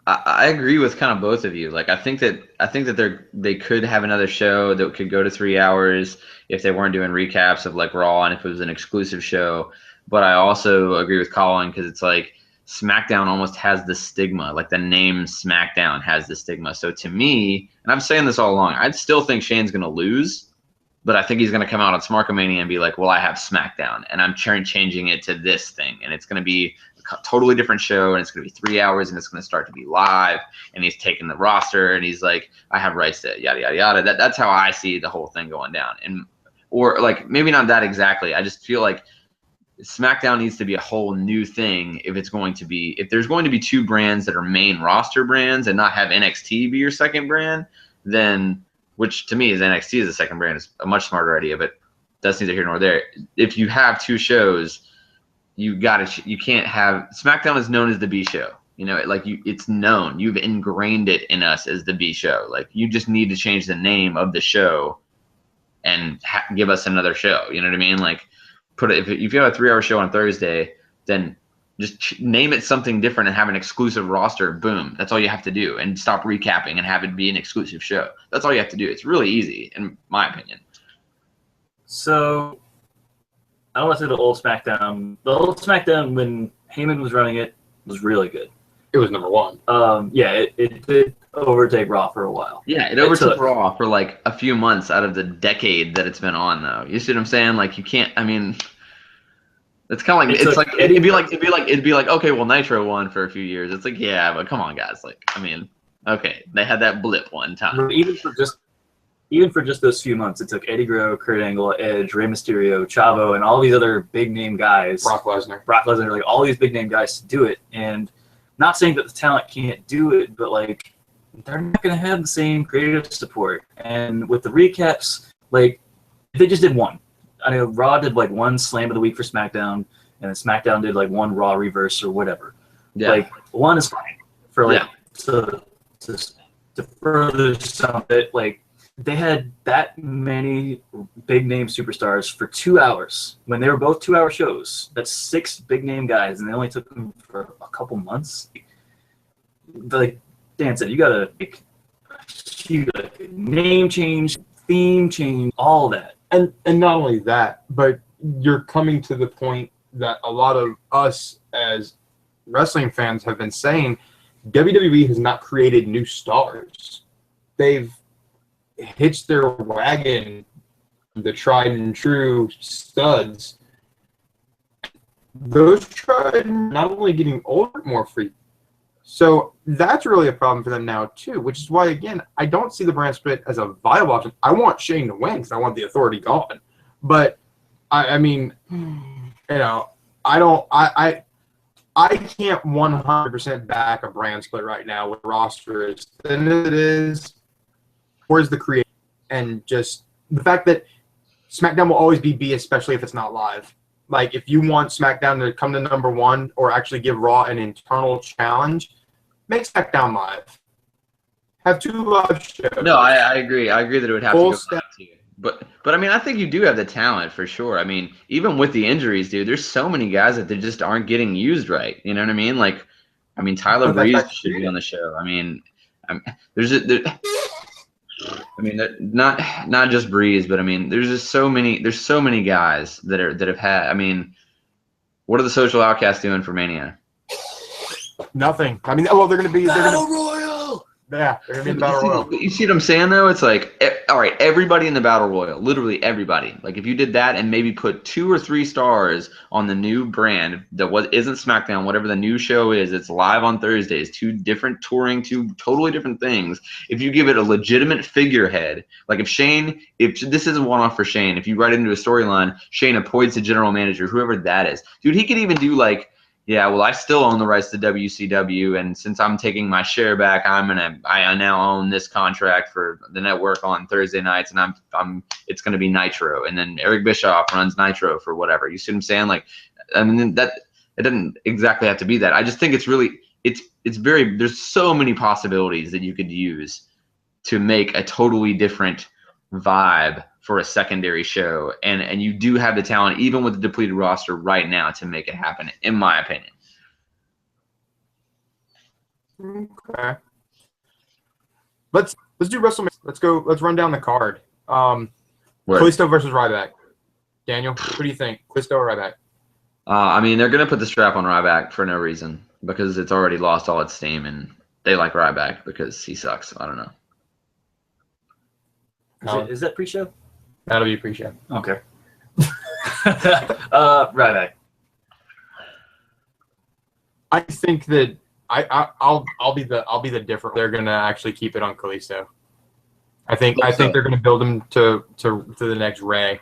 C: I agree with kind of both of you. Like, I think that they could have another show that could go to 3 hours if they weren't doing recaps of like Raw and if it was an exclusive show. But I also agree with Colin because it's like SmackDown almost has the stigma, like the name SmackDown has the stigma. So to me, and I'm saying this all along, I still think Shane's going to lose, but I think he's going to come out on Smarkamania and be like, well, I have SmackDown, and I'm changing it to this thing, and it's going to be a totally different show, and it's going to be 3 hours, and it's going to start to be live, and he's taking the roster, and he's like, I have rights to yada, yada, yada. That's how I see the whole thing going down. Or like maybe not that exactly. I just feel like SmackDown needs to be a whole new thing if there's going to be two brands that are main roster brands and not have NXT be your second brand, then which to me is NXT is the second brand is a much smarter idea, but that's neither here nor there. If you have two shows, you can't have SmackDown is known as the B show. It's known. You've ingrained it in us as the B show. Like you just need to change the name of the show and give us another show. You know what I mean? Like if you have a 3 hour show on Thursday, then just name it something different and have an exclusive roster. Boom. That's all you have to do. And stop recapping and have it be an exclusive show. That's all you have to do. It's really easy, in my opinion.
B: So, I don't want to say the old SmackDown. The old SmackDown, when Heyman was running it, was really good.
A: It was number one.
B: Yeah, it did overtake Raw for a while.
C: Yeah, it overtook Raw for like a few months out of the decade that it's been on, though. You see what I'm saying? Like, you can't. I mean, it's kind of like it'd be like okay, well, Nitro won for a few years. It's like, yeah, but come on, guys. Like, I mean, okay, they had that blip one time.
B: Even for just those few months, it took Eddie Guerrero, Kurt Angle, Edge, Rey Mysterio, Chavo, and all these other big name guys.
A: Brock Lesnar,
B: like all these big name guys to do it. And not saying that the talent can't do it, but like they're not going to have the same creative support. And with the recaps, like they just did one. I know Raw did like one Slam of the Week for SmackDown, and then SmackDown did like one Raw Reverse or whatever. Yeah. Like one is fine for like to further something. Like they had that many big name superstars for 2 hours when they were both 2-hour shows. That's 6 big name guys, and they only took them for a couple months. Like Dan said, you gotta name change, theme change, all that.
A: And not only that, but you're coming to the point that a lot of us as wrestling fans have been saying, WWE has not created new stars. They've hitched their wagon, the tried and true studs. Those tried not only getting older, more free. So that's really a problem for them now too, which is why, again, I don't see the brand split as a viable option. I want Shane to win because I want the Authority gone. But I mean, you know, I can't 100% back a brand split right now with the roster as thin as it is. Where's the creative? And just the fact that SmackDown will always be B, especially if it's not live. Like, if you want SmackDown to come to number one or actually give Raw an internal challenge, make SmackDown live. Have 2 live shows.
C: No, I agree. I agree that it would have to go back to you. But I mean, I think you do have the talent for sure. I mean, even with the injuries, dude, there's so many guys that they just aren't getting used right. You know what I mean? Like, I mean, Tyler Breeze should be on the show. I mean, not just Breeze, but I mean, there's so many guys that have had. I mean, what are the Social Outcasts doing for Mania?
A: Nothing. I mean, well, they're going to be
B: Battle Royal.
A: Yeah, they're going to be in the Battle Royal.
C: You see what I'm saying though? It's like, all right, everybody in the Battle Royal, literally everybody. Like, if you did that and maybe put 2 or 3 stars on the new brand that isn't SmackDown, whatever the new show is, it's live on Thursdays, 2 different touring, 2 totally different things. If you give it a legitimate figurehead, like if this is a one-off for Shane, if you write it into a storyline, Shane appoints a general manager, whoever that is. Dude, he could even do like, yeah, well, I still own the rights to WCW, and since I'm taking my share back, I now own this contract for the network on Thursday nights, and it's gonna be Nitro, and then Eric Bischoff runs Nitro for whatever. You see what I'm saying? Like, I mean, that it doesn't exactly have to be that. I just think it's really there's so many possibilities that you could use to make a totally different vibe for a secondary show, and you do have the talent, even with the depleted roster right now, to make it happen, in my opinion.
A: Okay. Let's do WrestleMania. Let's run down the card. Kalisto versus Ryback. Daniel, what do you think? Kalisto or Ryback?
C: I mean, they're gonna put the strap on Ryback for no reason, because it's already lost all its steam, and they like Ryback because he sucks. I don't know.
B: Is that pre-show?
A: That'll be pre-show.
B: Okay. Ryback.
A: I think that I'll be the different. They're gonna actually keep it on Kalisto. I think they're gonna build him to the next Ray.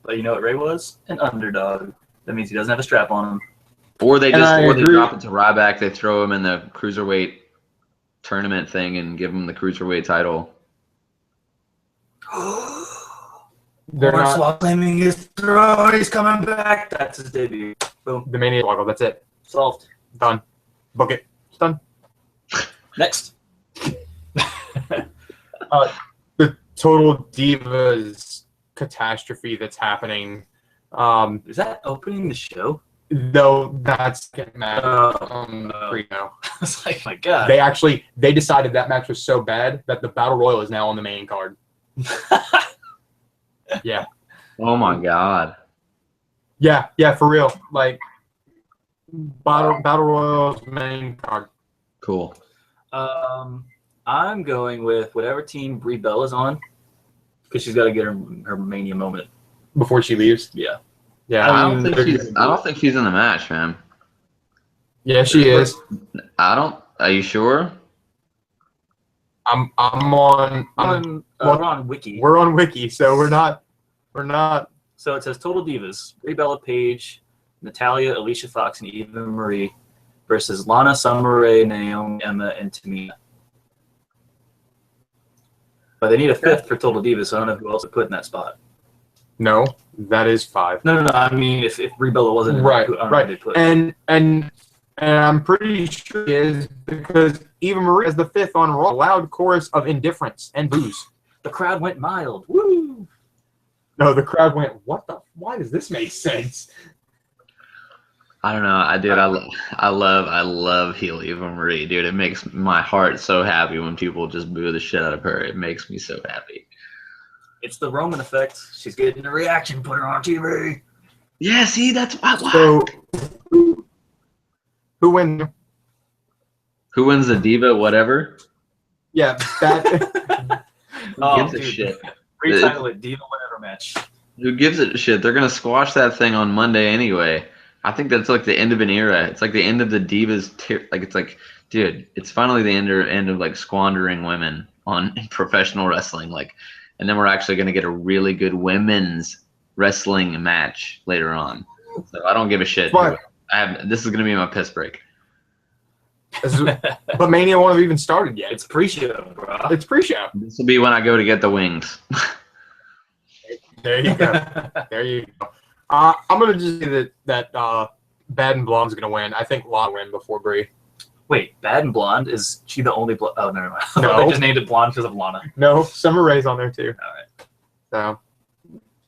B: But you know what Ray was? An underdog. That means he doesn't have a strap on him.
C: Or they drop it to Ryback. They throw him in the cruiserweight tournament thing and give him the cruiserweight title.
A: They're not
B: claiming his throne. He's coming back. That's his debut. Boom.
A: The Mania logo. That's it.
B: Solved.
A: Done. Book it. It's done.
B: Next.
A: The Total Divas catastrophe that's happening.
B: Is that opening the show?
A: No, that's getting match. Pre-show.
B: I was like, my God.
A: They decided that match was so bad that the Battle Royal is now on the main card. Yeah.
C: Oh my God.
A: Yeah, for real. Like Battle Royals main card.
C: Cool.
B: I'm going with whatever team Brie Bella's on, because she's got to get her Mania moment
A: Before she leaves.
B: Yeah.
A: Yeah.
C: I don't think she's in the match, man.
A: Yeah, she is.
C: Are you sure?
A: I'm on.
B: We're on Wiki.
A: We're on Wiki, so we're not.
B: So it says Total Divas: Brie Bella, Paige, Natalya, Alicia Fox, and Eva Marie versus Lana, Summer Rae, Naomi, Emma, and Tamina. But they need a fifth for Total Divas, so I don't know who else to put in that spot.
A: No, that is 5.
B: No. I mean, if Brie Bella wasn't in
A: Right,
B: there, I don't know who they put.
A: And I'm pretty sure she is, because Eva Marie has the 5th on Raw. Loud chorus of indifference and booze.
B: The crowd went mild. Woo!
A: No, the crowd went, what the? Why does this make sense?
C: I don't know. I love heel Eva Marie, dude. It makes my heart so happy when people just boo the shit out of her. It makes me so happy.
B: It's the Roman effect. She's getting a reaction. Put her on TV.
C: Yeah, see, that's why.
A: So, who wins?
C: Who wins the Diva whatever?
A: Yeah, that.
C: Who gives a shit?
B: Retitle it Diva whatever match.
C: Who gives a shit? They're gonna squash that thing on Monday anyway. I think that's like the end of an era. It's like the end of the Divas. It's like, dude, it's finally the end of like squandering women on professional wrestling. Like, and then we're actually gonna get a really good women's wrestling match later on. So I don't give a shit. This is gonna be my piss break.
A: But Mania won't have even started yet.
B: It's pre-show, bro.
A: It's pre-show.
C: This will be when I go to get the wings.
A: There you go. I'm gonna just say that Bad and Blonde's gonna win. I think Lana win before Brie.
B: Wait, Bad and Blonde? Is she the only blonde? Oh, never mind.
A: No.
B: They just named it Blonde because of Lana.
A: No, Summer Rae's on there too.
B: All right.
A: So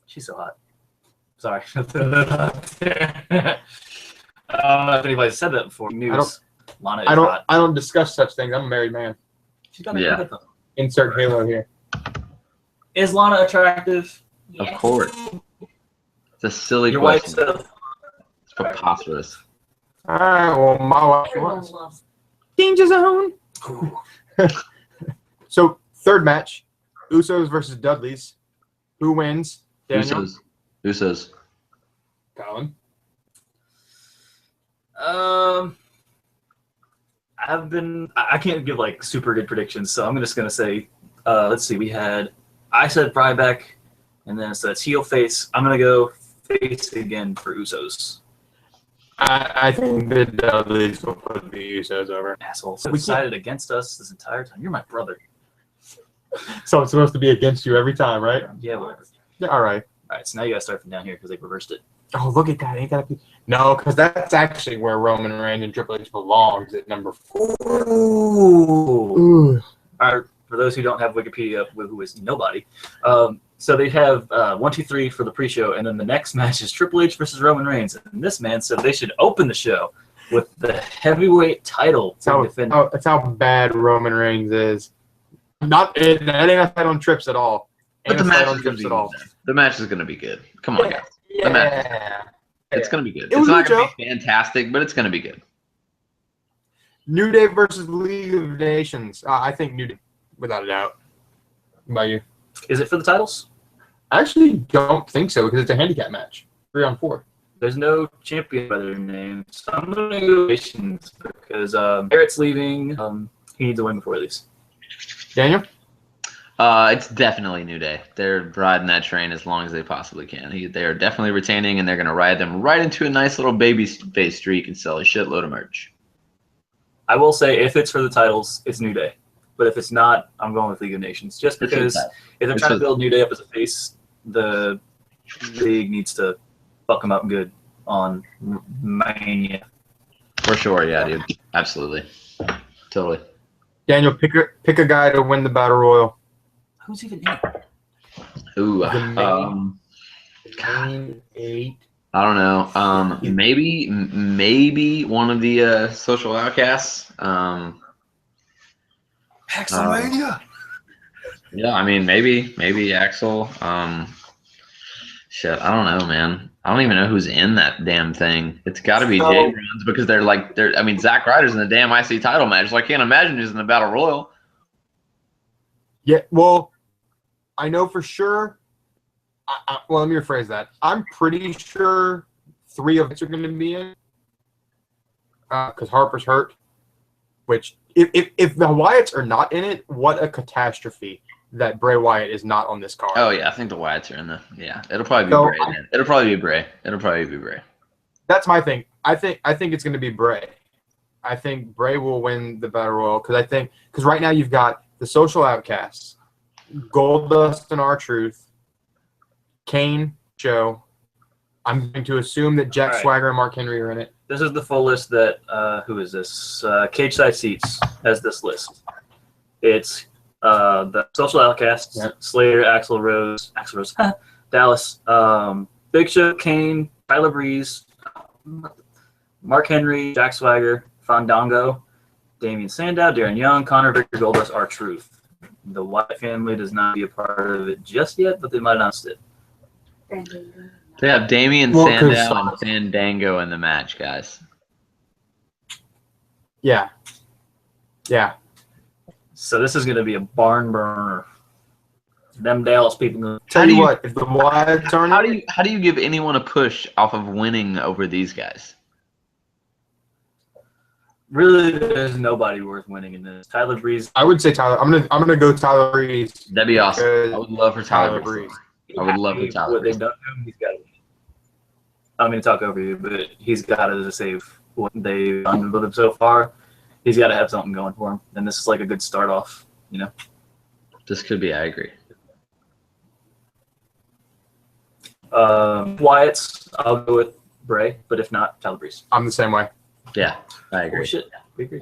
B: she's so hot. Sorry. I don't know if anybody said that before. News. Lana is hot.
A: I don't discuss such things. I'm a married man.
B: She's got a good though.
A: Insert Halo here.
B: Is Lana attractive?
C: Of course. It's a silly
B: Your
C: question.
B: wife's
C: It's preposterous.
A: All right. Well, my wife was. Danger zone. So third match, Usos versus Dudleys. Who wins? Daniel?
C: Usos.
A: Colin?
B: I can't give like super good predictions, so I'm just gonna say, let's see. I said Ryback, and then so it's heel face. I'm gonna go face again for Usos.
A: I think the Dudleys will put the Usos over.
B: Asshole. So decided against us this entire time. You're my brother.
A: So it's supposed to be against you every time, right?
B: Yeah, whatever.
A: Yeah, all right.
B: All right, so now you gotta start from down here because they reversed it.
A: Oh, look at that. Ain't that a piece? No, because that's actually where Roman Reigns and Triple H belongs at number 4.
B: Ooh. All right, for those who don't have Wikipedia, who is nobody, so they have 1, 2, 3 for the pre-show, and then the next match is Triple H versus Roman Reigns. And this man said they should open the show with the heavyweight title.
A: That's how bad Roman Reigns is. That ain't a title on trips at all.
C: But the match is going to be good. Come on, guys.
A: Yeah.
C: It's going to be good. It's not going to be fantastic, but it's going to be good.
A: New Day versus League of Nations. I think New Day, without a doubt. What about you?
B: Is it for the titles?
A: I actually don't think so because it's a handicap match. 3 on 4.
B: There's no champion by their name. So I'm going to go Nations because Barrett's leaving. He needs a win before he leaves.
A: Daniel?
C: It's definitely New Day. They're riding that train as long as they possibly can. They are definitely retaining, and they're going to ride them right into a nice little baby face streak and sell a shitload of merch.
B: I will say, if it's for the titles, it's New Day. But if it's not, I'm going with League of Nations. Just because if they're trying to build New Day up as a face, the league needs to fuck them up good on Mania.
C: For sure, yeah, dude. Absolutely. Totally.
A: Daniel, pick a guy to win the Battle Royal.
B: Who's even in it?
C: Ooh,
A: the main 8.
C: I don't know. Maybe one of the social outcasts.
B: Axelmania.
C: Yeah, I mean maybe Axel. Shit, I don't know, man. I don't even know who's in that damn thing. It's got to be
A: So-
C: Jay Bruns because they're. I mean, Zack Ryder's in the damn IC title match, so I can't imagine who's in the Battle Royal.
A: Yeah, well, I know for sure. Well, let me rephrase that. I'm pretty sure 3 of us are going to be in because Harper's hurt. Which, if the Wyatts are not in it, what a catastrophe that Bray Wyatt is not on this card.
C: Oh yeah, I think the Wyatts are in the. Yeah, it'll probably be
A: So
C: Bray. Then. It'll probably be Bray.
A: That's my thing. I think it's going to be Bray. I think Bray will win the Battle Royal because right now you've got the Social Outcasts, Goldust and R-Truth, Kane, Joe. I'm going to assume that Jack
B: All right.
A: Swagger and Mark Henry are in it.
B: This is the full list that who is this? Cage Side Seats has this list. It's the Social Outcasts,
A: Yep.
B: Slater, Axl Rose, Dallas, Big Show, Kane, Tyler Breeze, Mark Henry, Jack Swagger, Fandango, Damian Sandow, Darren Young, Connor, Victor Goldust, R-Truth. The Wyatt family does not be a part of it just yet, but they might announce it.
C: They have Damian
A: Well, 'cause-
C: Sandow and Fandango in the match, guys.
A: Yeah. Yeah.
B: So this is going to be a barn burner. Them Dallas people.
A: Tell
C: How do
A: you
C: you-
A: what, if the Wyatts aren't
C: How
A: in
C: do you give anyone a push off of winning over these guys?
B: Really, there's nobody worth winning in this. Tyler Breeze.
A: I would say Tyler. I'm gonna go Tyler Breeze.
C: That'd be awesome.
A: Because
C: I would love for Tyler
A: Breeze.
C: Breeze. I would love for Tyler
B: What
C: Breeze.
B: they've done to him, he's got to. I don't mean to talk over you, but he's got to save what they've done with him so far. He's got to have something going for him, and this is like a good start off. You know.
C: This could be. I agree.
B: Wyatt's, I'll go with Bray, but if not, Tyler Breeze.
A: I'm the same way.
C: Yeah, I
B: Oh
C: agree.
B: shit, we agree.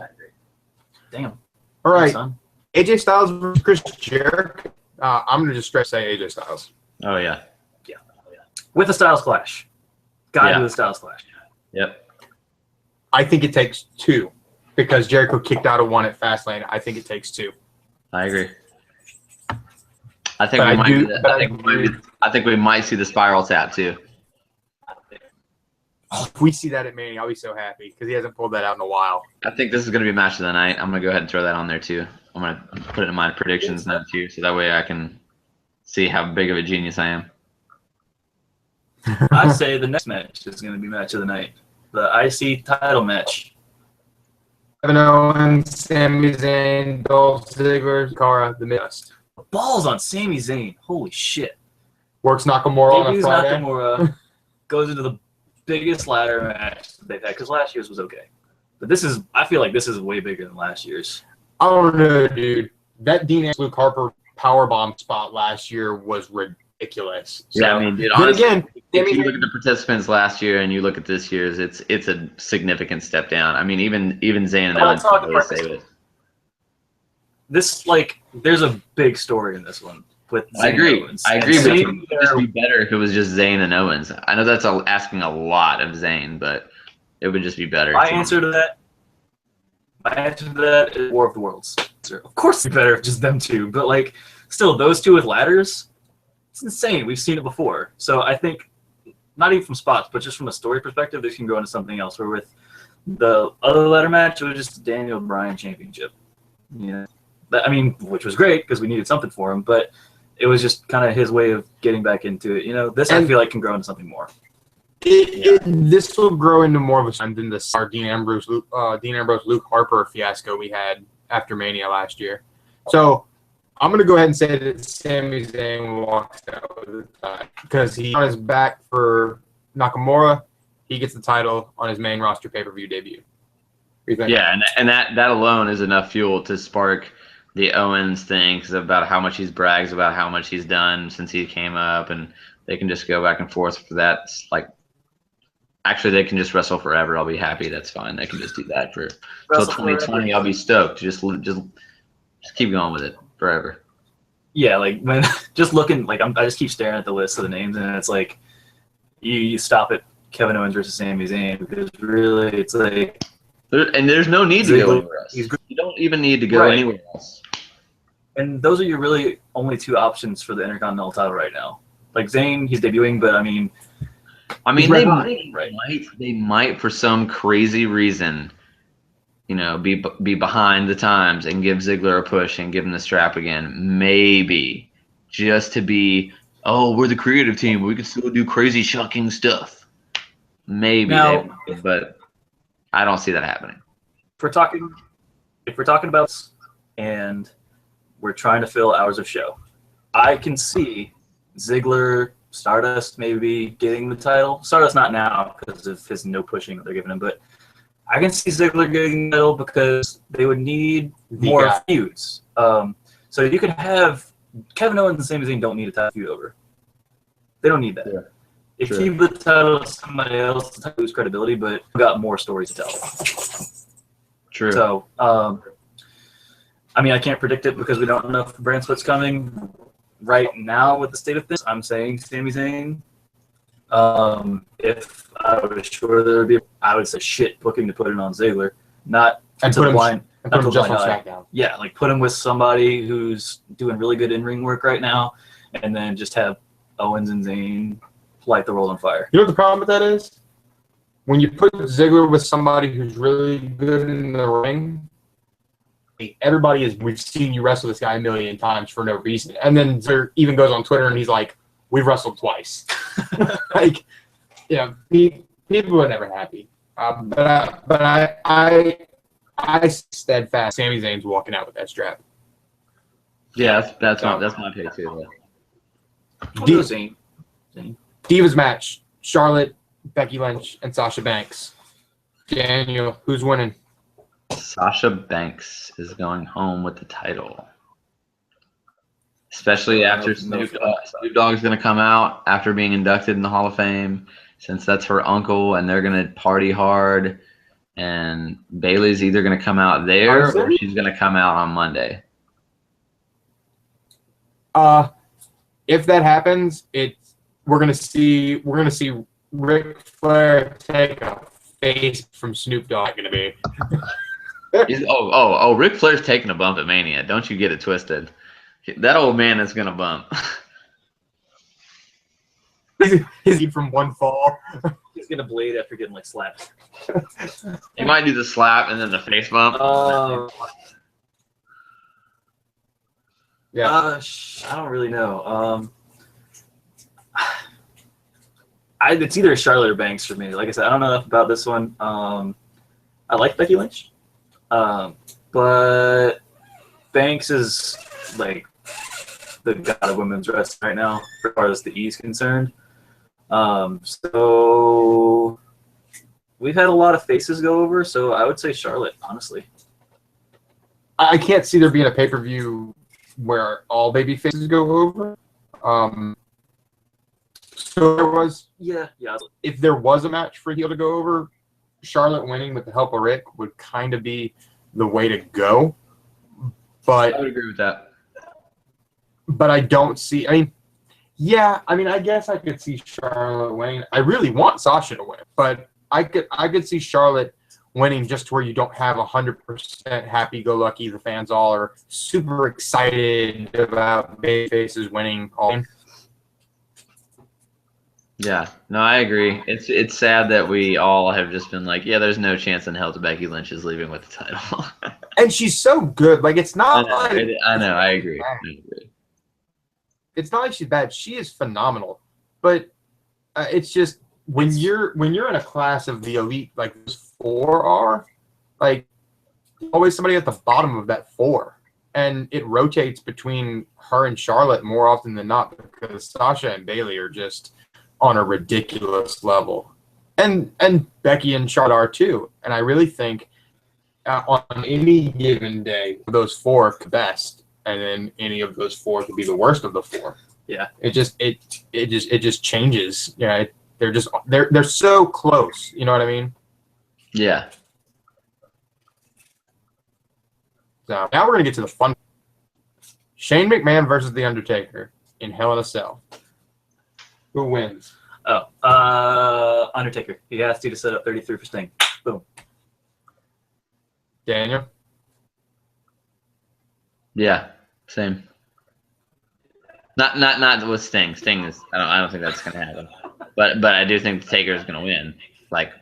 B: Damn.
A: All right.
B: Son.
A: AJ Styles versus Chris Jericho. I'm gonna just straight say AJ Styles.
C: Oh yeah.
B: With a Styles Clash. Got to
C: Yeah.
B: do the Styles Clash.
C: Yep.
A: I think it takes 2 because Jericho kicked out of 1 at Fastlane. I think it takes 2.
C: I agree. I think
A: But
C: we
A: I
C: might.
A: do-
C: do that.
A: but
C: I think we might see the spiral tap too.
A: If we see that at Mania, I'll be so happy because he hasn't pulled that out in a while.
C: I think this is going to be match of the night. I'm going to go ahead and throw that on there too. I'm going to put it in my predictions note too, so that way I can see how big of a genius I am.
B: I say the next match is going to be match of the night. The IC title match.
A: Kevin Owens, Sami Zayn, Dolph Ziggler, Cara, the Mist.
B: Balls on Sami Zayn. Holy shit.
A: Works Nakamura on a
B: Debuts
A: Friday.
B: Nakamura, goes into the biggest ladder match they've had, because last year's was okay. But I feel like this is way bigger than last year's.
A: I don't know, dude. That Dean Luke Harper powerbomb spot last year was ridiculous. So,
C: Yeah, I mean, dude,
A: then
C: honestly,
A: again,
C: if
A: Sami
C: you look at the participants last year and you look at this year's, it's a significant step down. I mean, even Zayn and
B: Well,
C: Owens
B: it's not
C: can really
B: the
C: save it.
B: This, like, there's a big story in this one with
C: I
B: Zayn
C: agree.
B: Owens.
C: I agree, but it
B: Zayn,
C: would just be better if it was just Zayn and Owens. I know that's asking a lot of Zayn, but it would just be better.
B: my answer to that is War of the Worlds. Of course it'd be better if just them two, but, like, still, those two with ladders, it's insane. We've seen it before. So I think, not even from spots, but just from a story perspective, this can go into something else. Where with the other ladder match, it was just Daniel Bryan championship. Yeah, I mean, which was great because we needed something for him, but it was just kind of his way of getting back into it. You know, this I feel like can grow into something more.
A: This will grow into more of a sign than the Dean Ambrose, Luke Harper fiasco we had after Mania last year. So I'm going to go ahead and say that Sami Zayn walks out with the title because he's on his back for Nakamura. He gets the title on his main roster pay-per-view debut. What do you think?
C: Yeah, and that alone is enough fuel to spark the Owens thing, because about how much he brags about how much he's done since he came up, and they can just go back and forth for that. It's like, actually, they can just wrestle forever. I'll be happy. That's fine. They can just do that till
B: Wrestle
C: 2020.
B: forever.
C: I'll be stoked. Just keep going with it forever.
B: Yeah, like when just looking, like I just keep staring at the list of the names, and it's like you stop at Kevin Owens versus Sami Zayn because really it's like
C: There's no need to go anywhere else.
B: he's-
C: You don't even need to go
B: Right.
C: anywhere else.
B: and those are your really only two options for the Intercontinental title right now. Like Zayn, he's debuting, but I mean,
C: they might for some crazy reason, be behind the times and give Ziggler a push and give him the strap again. Maybe just to be, oh, we're the creative team. We can still do crazy, shocking stuff. Maybe, but I don't see that happening.
B: If we're talking about this and we're trying to fill hours of show, I can see Ziggler, Stardust maybe getting the title. Stardust not now because of his no pushing that they're giving him, but I can see Ziggler getting the title because they would need more feuds. So you could have Kevin Owens and Sami Zayn don't need a title feud over. They don't need that. Yeah. If you give the title to somebody else, the title lose credibility, but we've got more stories to tell.
C: True.
B: So, I mean, I can't predict it because we don't know if the brand split's coming. Right now, with the state of things, I'm saying Sami Zayn. If I was sure there would be, I would say shit booking to put it on Ziggler, not
A: and
B: to
A: put him
B: blind.
A: Put him just on SmackDown.
B: Yeah, like put him with somebody who's doing really good in-ring work right now, and then just have Owens and Zayn light the world on fire.
A: You know what the problem with that is? When you put Ziggler with somebody who's really good in the ring, we've seen you wrestle this guy a million times for no reason. And then Ziggler even goes on Twitter and he's like, we've wrestled twice. Like, people are never happy. But I steadfast Sami Zayn's walking out with that strap.
C: Yeah, that's my pick too.
B: Zayn.
A: Divas match: Charlotte, Becky Lynch, and Sasha Banks. Daniel, who's winning?
C: Sasha Banks is going home with the title. Especially after Snoop Dogg's going to come out after being inducted in the Hall of Fame, since that's her uncle, and they're going to party hard. And Bayley's either going to come out there or she's going to come out on Monday.
A: If that happens, we're going to see Ric Flair take a face from Snoop Dogg. Going to be.
C: Ric Flair's taking a bump at Mania. Don't you get it twisted. That old man is going to bump.
A: He's from one fall.
B: He's going to bleed after getting, slapped.
C: He might do the slap and then the face bump.
B: Yeah. I don't really know. It's either Charlotte or Banks for me. Like I said, I don't know enough about this one. I like Becky Lynch. But Banks is the god of women's wrestling right now, as far as the E is concerned. So we've had a lot of faces go over, so I would say Charlotte, honestly.
A: I can't see there being a pay-per-view where all baby faces go over. So there was,
B: yeah.
A: If there was a match for heel to go over, Charlotte winning with the help of Rick would kind of be the way to go. But
C: I would agree with that.
A: But I don't see. I guess I could see Charlotte winning. I really want Sasha to win, but I could see Charlotte winning just where you don't have 100% happy-go-lucky. The fans all are super excited about babyfaces winning.
C: Yeah, no, I agree. It's sad that we all have just been like, yeah, there's no chance in hell that Becky Lynch is leaving with the title.
A: And she's so good. It's not
C: I know. I agree.
A: It's not like she's bad. She is phenomenal. But it's just when you're in a class of the elite, like those four are, always somebody at the bottom of that four. And it rotates between her and Charlotte more often than not because Sasha and Bayley are just on a ridiculous level. And Becky and Charlotte are too. And I really think on any given day, those four are the best. And then any of those four could be the worst of the four.
B: Yeah.
A: It just changes. Yeah. They're so close. You know what I mean?
C: Yeah.
A: So now we're gonna get to the fun. Shane McMahon versus The Undertaker in Hell in a Cell. Who wins?
B: Undertaker. He has to set up 33 for Sting. Boom.
A: Daniel?
C: Yeah, same. Not with Sting. Sting is I don't think that's gonna happen. But I do think Taker is gonna win. Like,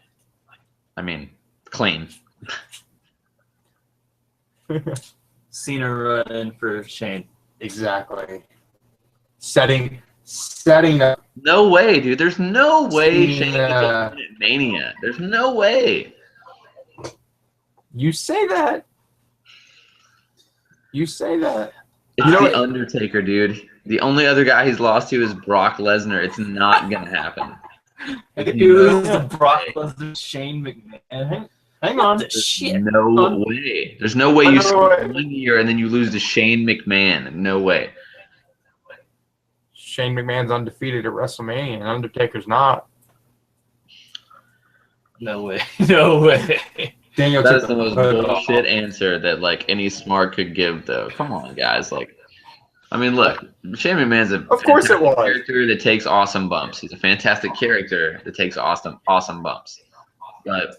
C: I mean, clean.
B: Cena running for Shane.
A: Exactly. Setting up.
C: No way, dude. There's no way Shane gets
A: Cena.
C: a win at Mania. There's no way.
A: You say that. You say that.
C: It's
A: You know
C: the
A: what?
C: Undertaker, dude. The only other guy he's lost to is Brock Lesnar. It's not gonna happen.
B: If you lose to Brock Lesnar, Shane McMahon.
A: Hang on.
B: The shit.
C: No way. There's no way you
A: No
C: skip
A: way.
C: 1 year and then you lose to Shane McMahon. No way.
A: Shane McMahon's undefeated at WrestleMania, and Undertaker's not.
B: No way. No way.
A: Daniel
C: That
A: took
C: is the most
A: hood off.
C: bullshit answer that like any smart could give, though. Come on, guys. Like, I mean, look, Shane McMahon's a
A: Of course it
C: fantastic
A: was.
C: character that takes awesome bumps. He's a fantastic character that takes awesome bumps. But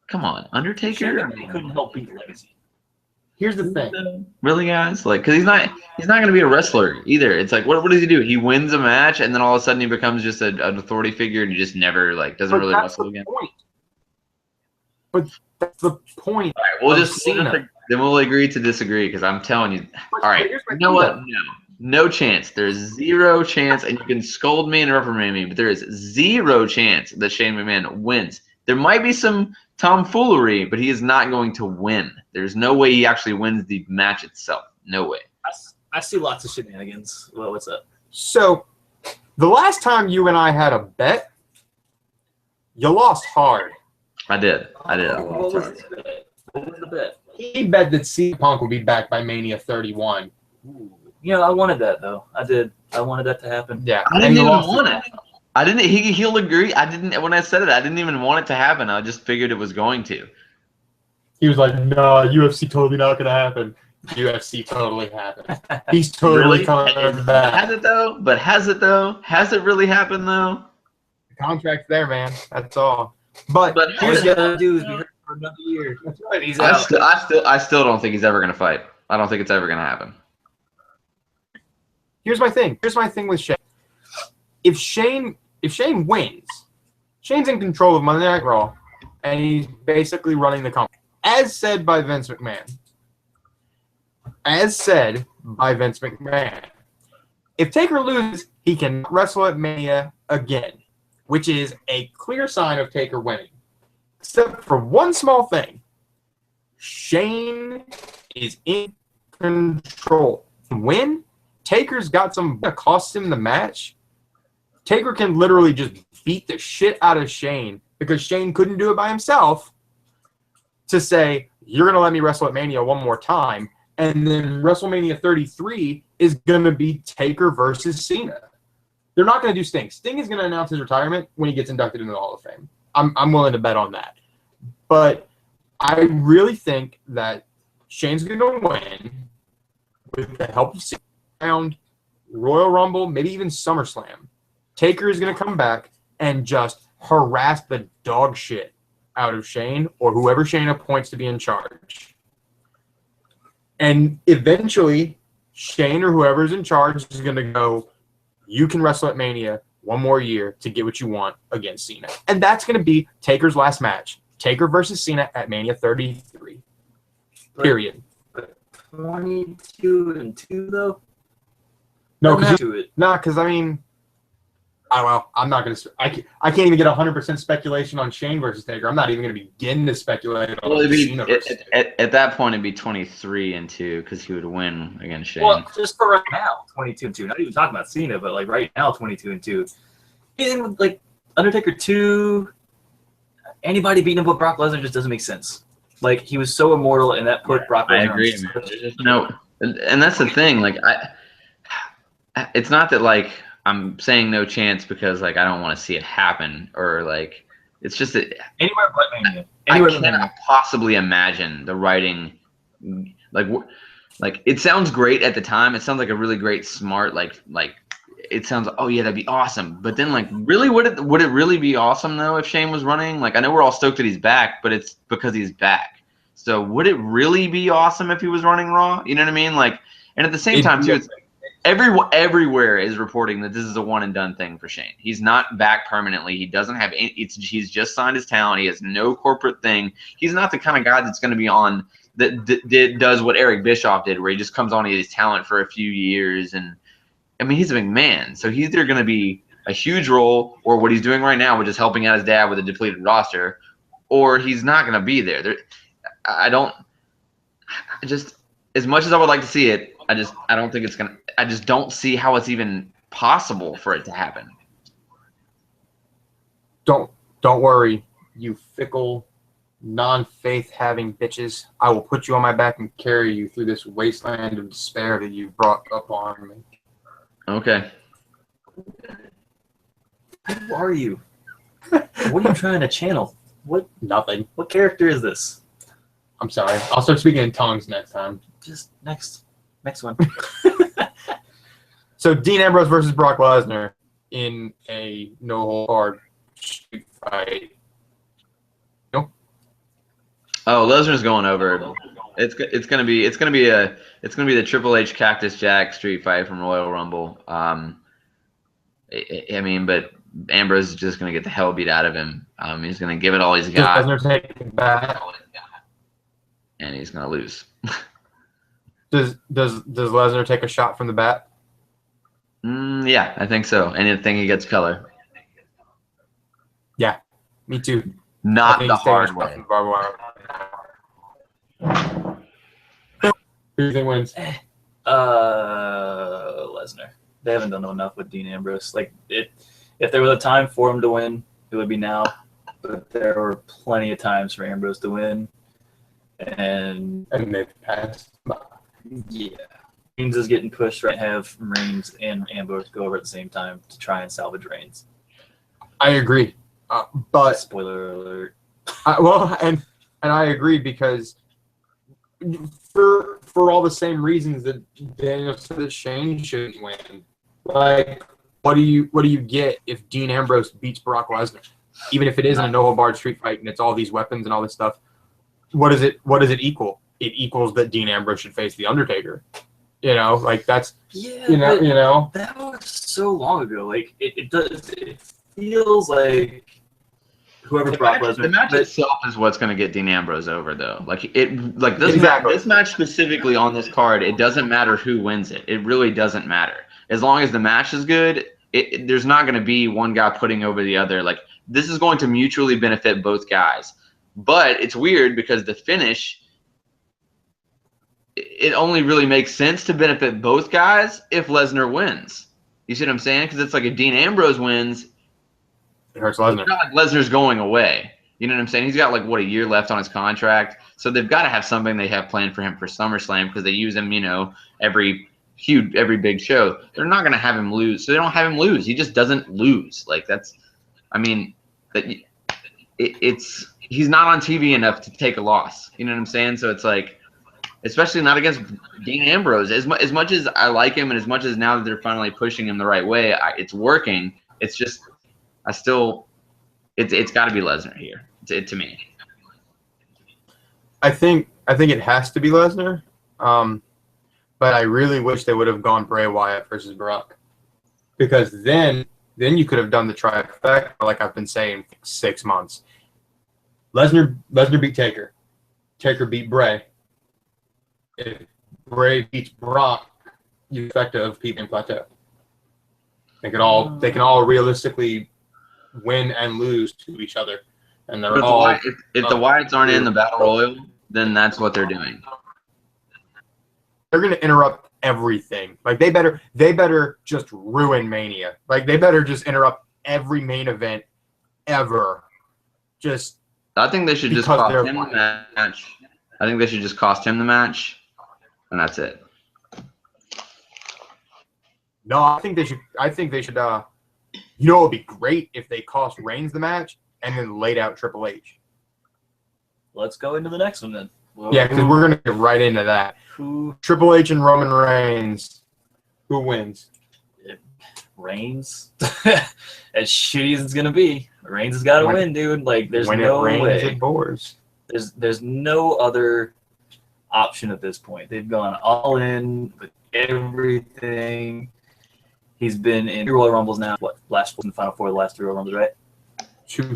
C: come on,
B: Shane
C: Undertaker.
B: McMahon couldn't help beat Legacy.
A: Here's the thing.
C: Really, guys? Like, because he's not going to be a wrestler either. It's like, what does he do? He wins a match, and then all of a sudden he becomes just an authority figure, and he just never like doesn't
A: But
C: really
A: that's
C: wrestle
A: the
C: again.
A: point. But that's the point.
C: All right, we'll
A: of
C: just
A: Cena.
C: then we'll agree to disagree because I'm telling you.
A: But
C: All right,
A: here's my
C: you know
A: thing,
C: what? No chance. There's zero chance, and you can scold me and reprimand me, but there is zero chance that Shane McMahon wins. There might be some tomfoolery, but he is not going to win. There's no way he actually wins the match itself. No way.
B: I see lots of shenanigans. Well, what's up?
A: So, the last time you and I had a bet, you lost hard.
C: I did.
B: What was the bet? What was the bet?
A: He bet that CM Punk would be back by Mania 31.
B: Ooh. You know, I wanted that though. I did. I wanted that to happen.
A: Yeah,
C: I
A: and
C: didn't
A: he
C: even
A: lost
C: want it. I didn't. He'll agree. I didn't. When I said it, I didn't even want it to happen. I just figured it was going to.
A: He was like, "No, UFC totally not gonna happen." UFC totally happened. He's totally
C: Really?
A: coming
C: Has
A: back.
C: it though? But has it though? Has it really happened though?
A: The contract's there, man. That's all. But
B: All
A: here's
B: you gotta do is be hurt for another year.
A: that's right.
B: He's
C: I
B: out.
C: still don't think he's ever gonna fight. I don't think it's ever gonna happen.
A: Here's my thing. Here's my thing with Shane. If Shane wins, Shane's in control of Monday Night Raw, and he's basically running the company, as said by Vince McMahon. If Taker loses, he can wrestle at Mania again, which is a clear sign of Taker winning. Except for one small thing. Shane is in control. When Taker's got some that cost him the match, Taker can literally just beat the shit out of Shane because Shane couldn't do it by himself to say, you're going to let me wrestle at Mania one more time. And then WrestleMania 33 is going to be Taker versus Cena. They're not going to do Sting. Sting is going to announce his retirement when he gets inducted into the Hall of Fame. I'm willing to bet on that. But I really think that Shane's going to win with the help of Cena around Royal Rumble, maybe even SummerSlam. Taker is going to come back and just harass the dog shit out of Shane or whoever Shane appoints to be in charge. And eventually, Shane or whoever's in charge is going to go, you can wrestle at Mania one more year to get what you want against Cena. And that's going to be Taker's last match. Taker versus Cena at Mania 33. Period.
B: 22-2 though.
A: No,
B: to it.
A: because I mean, I'm not going to. I can't even get 100% speculation on Shane versus Taker. I'm not even going to begin to speculate on
C: Well,
A: Cena versus Taker.
C: at that point, it'd be 23-2 because he would win against Shane.
B: Well, just for right now, 22-2. Not even talking about Cena, but like right now, 22-2. Anything with like Undertaker 2, anybody beating him with Brock Lesnar just doesn't make sense. Like he was so immortal, and that put Brock Lesnar.
C: I agree,
B: on
C: man. There's just no, and that's the thing. Like it's not that like I'm saying no chance because like I don't want to see it happen or like it's just that
B: Anywhere but Mania.
C: I
B: Anywhere but
C: cannot
B: Mania.
C: possibly imagine the writing. Like it sounds great at the time. It sounds like a really great, smart like it sounds. Oh yeah, that'd be awesome. But then like really, would it really be awesome though if Shane was running? Like I know we're all stoked that he's back, but it's because he's back. So would it really be awesome if he was running Raw? You know what I mean? Like, and at the same time too, everywhere is reporting that this is a one and done thing for Shane. He's not back permanently. He doesn't have any. He's just signed his talent. He has no corporate thing. He's not the kind of guy that's going to be on that does what Eric Bischoff did, where he just comes on his talent for a few years. And I mean, he's a McMahon, so he's either going to be a huge role, or what he's doing right now, which is helping out his dad with a depleted roster, or he's not going to be there. I just as much as I would like to see it, I don't think it's gonna. I just don't see how it's even possible for it to happen.
A: Don't worry, you fickle, non-faith having bitches. I will put you on my back and carry you through this wasteland of despair that you've brought up on me.
C: Okay.
B: Who are you? What are you trying to channel? What?
A: Nothing.
B: What character is this?
A: I'm sorry. I'll start speaking in tongues next time.
B: Just next one.
A: So Dean Ambrose versus Brock Lesnar in a no-hold-barred street fight. Nope.
C: Oh, Lesnar's going over. It's gonna be the Triple H Cactus Jack street fight from Royal Rumble. I mean, but Ambrose is just gonna get the hell beat out of him. He's gonna give it all he's got.
A: Does Lesnar take it back?
C: And he's gonna lose.
A: Does Lesnar take a shot from the bat?
C: Yeah, I think so. And I think he gets color.
A: Yeah, me too.
C: Not the hard way.
A: Who do you think wins?
B: Lesnar. They haven't done enough with Dean Ambrose. Like, if there was a time for him to win, it would be now. But there were plenty of times for Ambrose to win, and
A: they've passed.
B: Yeah, Reigns is getting pushed right. Have Reigns and Ambrose go over at the same time to try and salvage Reigns.
A: I agree, but
B: spoiler alert.
A: And I agree because for all the same reasons that Daniel said that Shane shouldn't win. Like, what do you get if Dean Ambrose beats Brock Lesnar? Even if it isn't a no-hold-barred street fight and it's all these weapons and all this stuff, what does it equal? It equals that Dean Ambrose should face The Undertaker. You know, like that's you know.
B: That was so long ago. Like it feels like whoever Brock Lesnar.
C: The match itself is what's going to get Dean Ambrose over, though. This match specifically on this card, it doesn't matter who wins it. It really doesn't matter. As long as the match is good, there's not going to be one guy putting over the other. Like, this is going to mutually benefit both guys. But it's weird because the finish, it only really makes sense to benefit both guys if Lesnar wins. You see what I'm saying? Because it's like if Dean Ambrose wins,
A: it hurts Lesnar.
C: It's not like Lesnar's going away. You know what I'm saying? He's got like a year left on his contract, so they've got to have something they have planned for him for SummerSlam because they use him, every big show. They're not going to have him lose, so they don't have him lose. He just doesn't lose. Like he's not on TV enough to take a loss. You know what I'm saying? So it's like, especially not against Dean Ambrose. As much as I like him, and as much as now that they're finally pushing him the right way, it's working. It's just, it's got to be Lesnar here to me.
A: I think it has to be Lesnar, but I really wish they would have gone Bray Wyatt versus Brock, because then you could have done the trifecta like I've been saying for 6 months. Lesnar beat Taker. Taker beat Bray. If Bray beats Brock, you effective people in plateau. They can all realistically win and lose to each other, and they're all.
C: If the Wyatts aren't in the Battle Royal, then that's what they're doing.
A: They're going to interrupt everything. Like they better just ruin Mania. Like they better just interrupt every main event ever.
C: I think they should just cost him the match. I think they should just cost him the match, and that's it.
A: No, I think they should. It would be great if they cost Reigns the match and then laid out Triple H.
B: Let's go into the next one then.
A: Yeah, because we're gonna get right into that. Triple H and Roman Reigns. Who wins?
B: Reigns. As shitty as it's gonna be, Reigns has got to win, dude. Like, there's no way.
A: It bores.
B: There's no other option at this point. They've gone all in with everything. He's been in 3 Royal Rumbles now. What, last in the Final Four, the last 3 Royal Rumbles, right?
A: 2.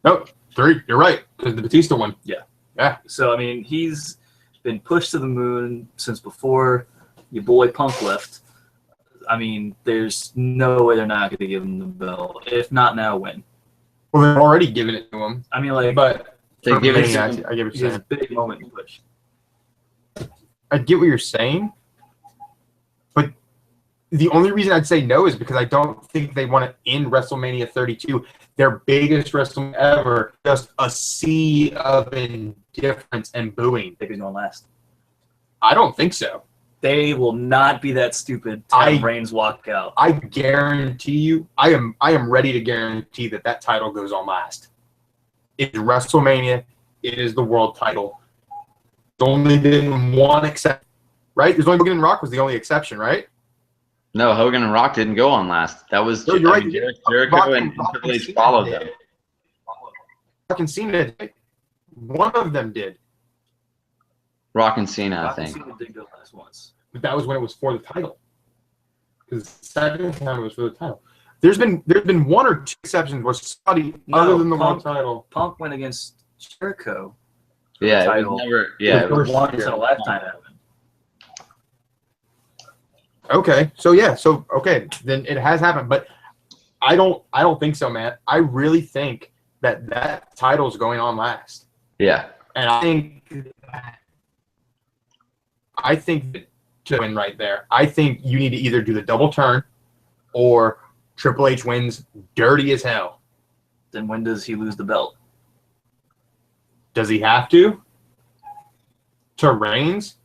A: No, 3. You're right, because the Batista one. Yeah.
B: So, I mean, he's been pushed to the moon since before your boy Punk left. I mean, there's no way they're not going to give him the belt. If not now, when?
A: Well, they've already given it to him.
B: I mean, like,
A: But
C: They give it
A: I
C: to
A: get what you're
B: his
A: saying.
B: big moment to push.
A: I get what you're saying, but the only reason I'd say no is because I don't think they want to end WrestleMania 32, their biggest WrestleMania ever, just a sea of indifference and booing.
B: I think he's going last.
A: I don't think so.
B: They will not be that stupid to have Reigns walk out.
A: I guarantee you, I am ready to guarantee that title goes on last. It's WrestleMania. It is the world title. There's only been one exception, right? There's only Hogan and Rock was the only exception, right?
C: No, Hogan and Rock didn't go on last. That was
A: No, you're right.
C: Jericho and Triple H followed them.
A: Rock and Cena did. One of them did,
C: Rock and Cena, I
B: Rock and
C: think.
B: Cena did go last once.
A: but that was when it was for the title. Because the second time it was for the title. There's been 1 or 2 exceptions where somebody other than the world title.
B: Punk went against Jericho.
C: Yeah, it
B: title.
C: was never. Yeah, it was
B: Once in a lifetime happened.
A: Okay, okay, then it has happened, but I don't think so, man. I really think that title's going on last,
C: yeah.
A: and I think that to win right there, I think you need to either do the double turn, or Triple H wins dirty as hell.
B: Then when does he lose the belt?
A: Does he have to? To Reigns,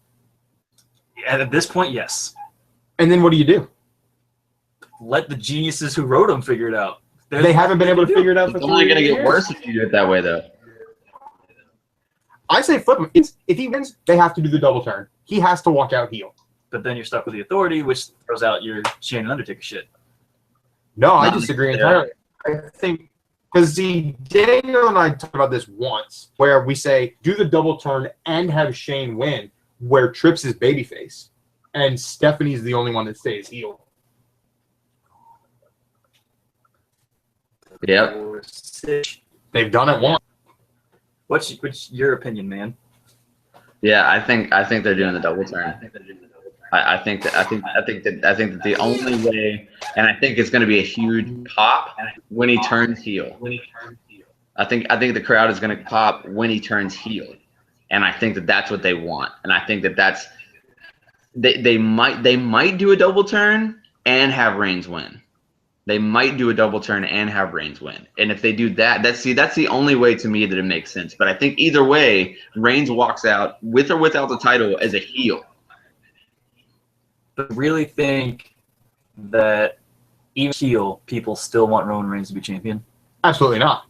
B: And at this point, yes.
A: and then what do you do?
B: Let the geniuses who wrote them figure it out.
A: They haven't been able to figure it out for
C: It's only
A: 3
C: going to
A: years.
C: get worse if you do it that way, though.
A: I say flip him. If he wins, they have to do the double turn. He has to walk out heel.
B: But then you're stuck with the Authority, which throws out your Shane and Undertaker shit.
A: No, I
C: Not
A: disagree
C: necessarily.
A: entirely. I think because Daniel and I talked about this once, where we say do the double turn and have Shane win, where Trips is babyface, and Stephanie's the only one that stays heel.
C: Yep.
A: They've done it once.
B: What's your opinion, man?
C: Yeah, I think they're doing the double turn. I think that the only way, and I think it's going to be a huge pop when he turns heel. I think the crowd is going to pop when he turns heel, and I think that's what they want. And I think that's they might do a double turn and have Reigns win. They might do a double turn and have Reigns win. And if they do that, that's the only way to me that it makes sense. But I think either way, Reigns walks out with or without the title as a heel.
B: But really think that even heel people still want Roman Reigns to be champion?
A: Absolutely not.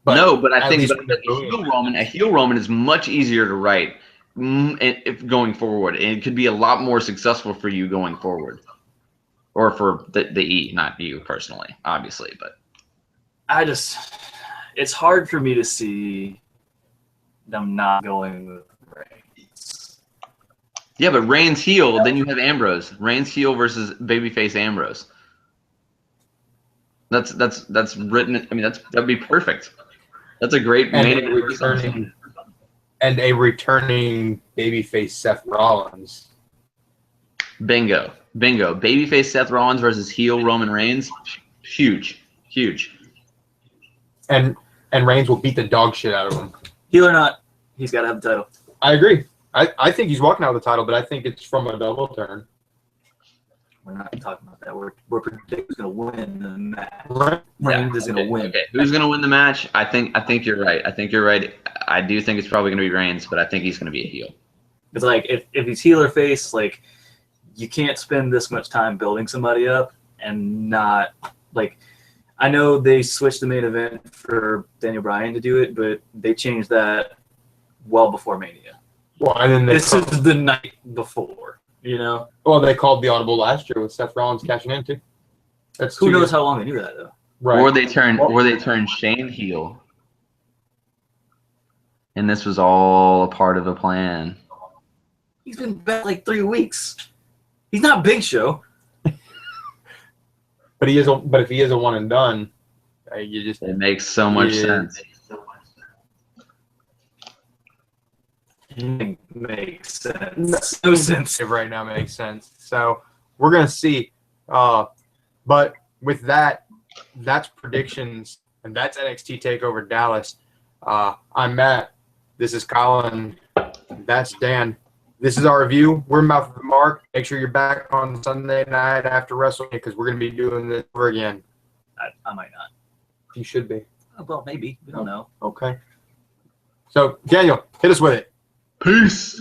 C: But I
A: at
C: think
A: least
C: a heel Roman is much easier to write if going forward. And it could be a lot more successful for you going forward. Or for the E, not you personally, obviously. But
B: it's hard for me to see them not going with Reigns.
C: yeah, but Reigns heel, then you have Ambrose. Reigns heel versus babyface Ambrose. That's written. I mean, that'd be perfect. That's a great
A: And
C: main
A: a returning babyface Seth Rollins.
C: Bingo. Babyface Seth Rollins versus heel Roman Reigns. Huge.
A: And Reigns will beat the dog shit out of him.
B: Heel or not, he's got to have the title.
A: I agree. I think he's walking out of the title, but I think it's from a double turn.
B: We're not talking about that. We're predicting who's going to win the match.
A: Right?
B: Reigns is going to win.
C: Okay. Who's going to win the match? I think you're right. I do think it's probably going to be Reigns, but I think he's going to be a heel.
B: It's like if he's heel or face, like you can't spend this much time building somebody up and not like. I know they switched the main event for Daniel Bryan to do it, but they changed that well before Mania.
A: Well, and then
B: This is the night before, you know.
A: Well, they called the audible last year with Seth Rollins cashing in too. That's
B: Who
A: 2
B: knows
A: years.
B: how long they knew that though?
A: Right.
C: Or they turn Shane heel. And this was all a part of a plan.
B: He's been back like 3 weeks. He's not Big Show.
A: But he is. But if he is a one and done, you just
C: It makes so much sense.
B: Makes sense. No sense.
A: It right now makes sense. So we're gonna see. But with that, that's predictions, and that's NXT Takeover Dallas. I'm Matt. This is Colin. That's Dan. This is our review. We're Mouth of the Mark. Make sure you're back on Sunday night after WrestleMania because we're gonna be doing this over again.
B: I might not.
A: You should be.
B: Well, maybe. We don't know.
A: Okay. So Daniel, hit us with it.
C: Peace.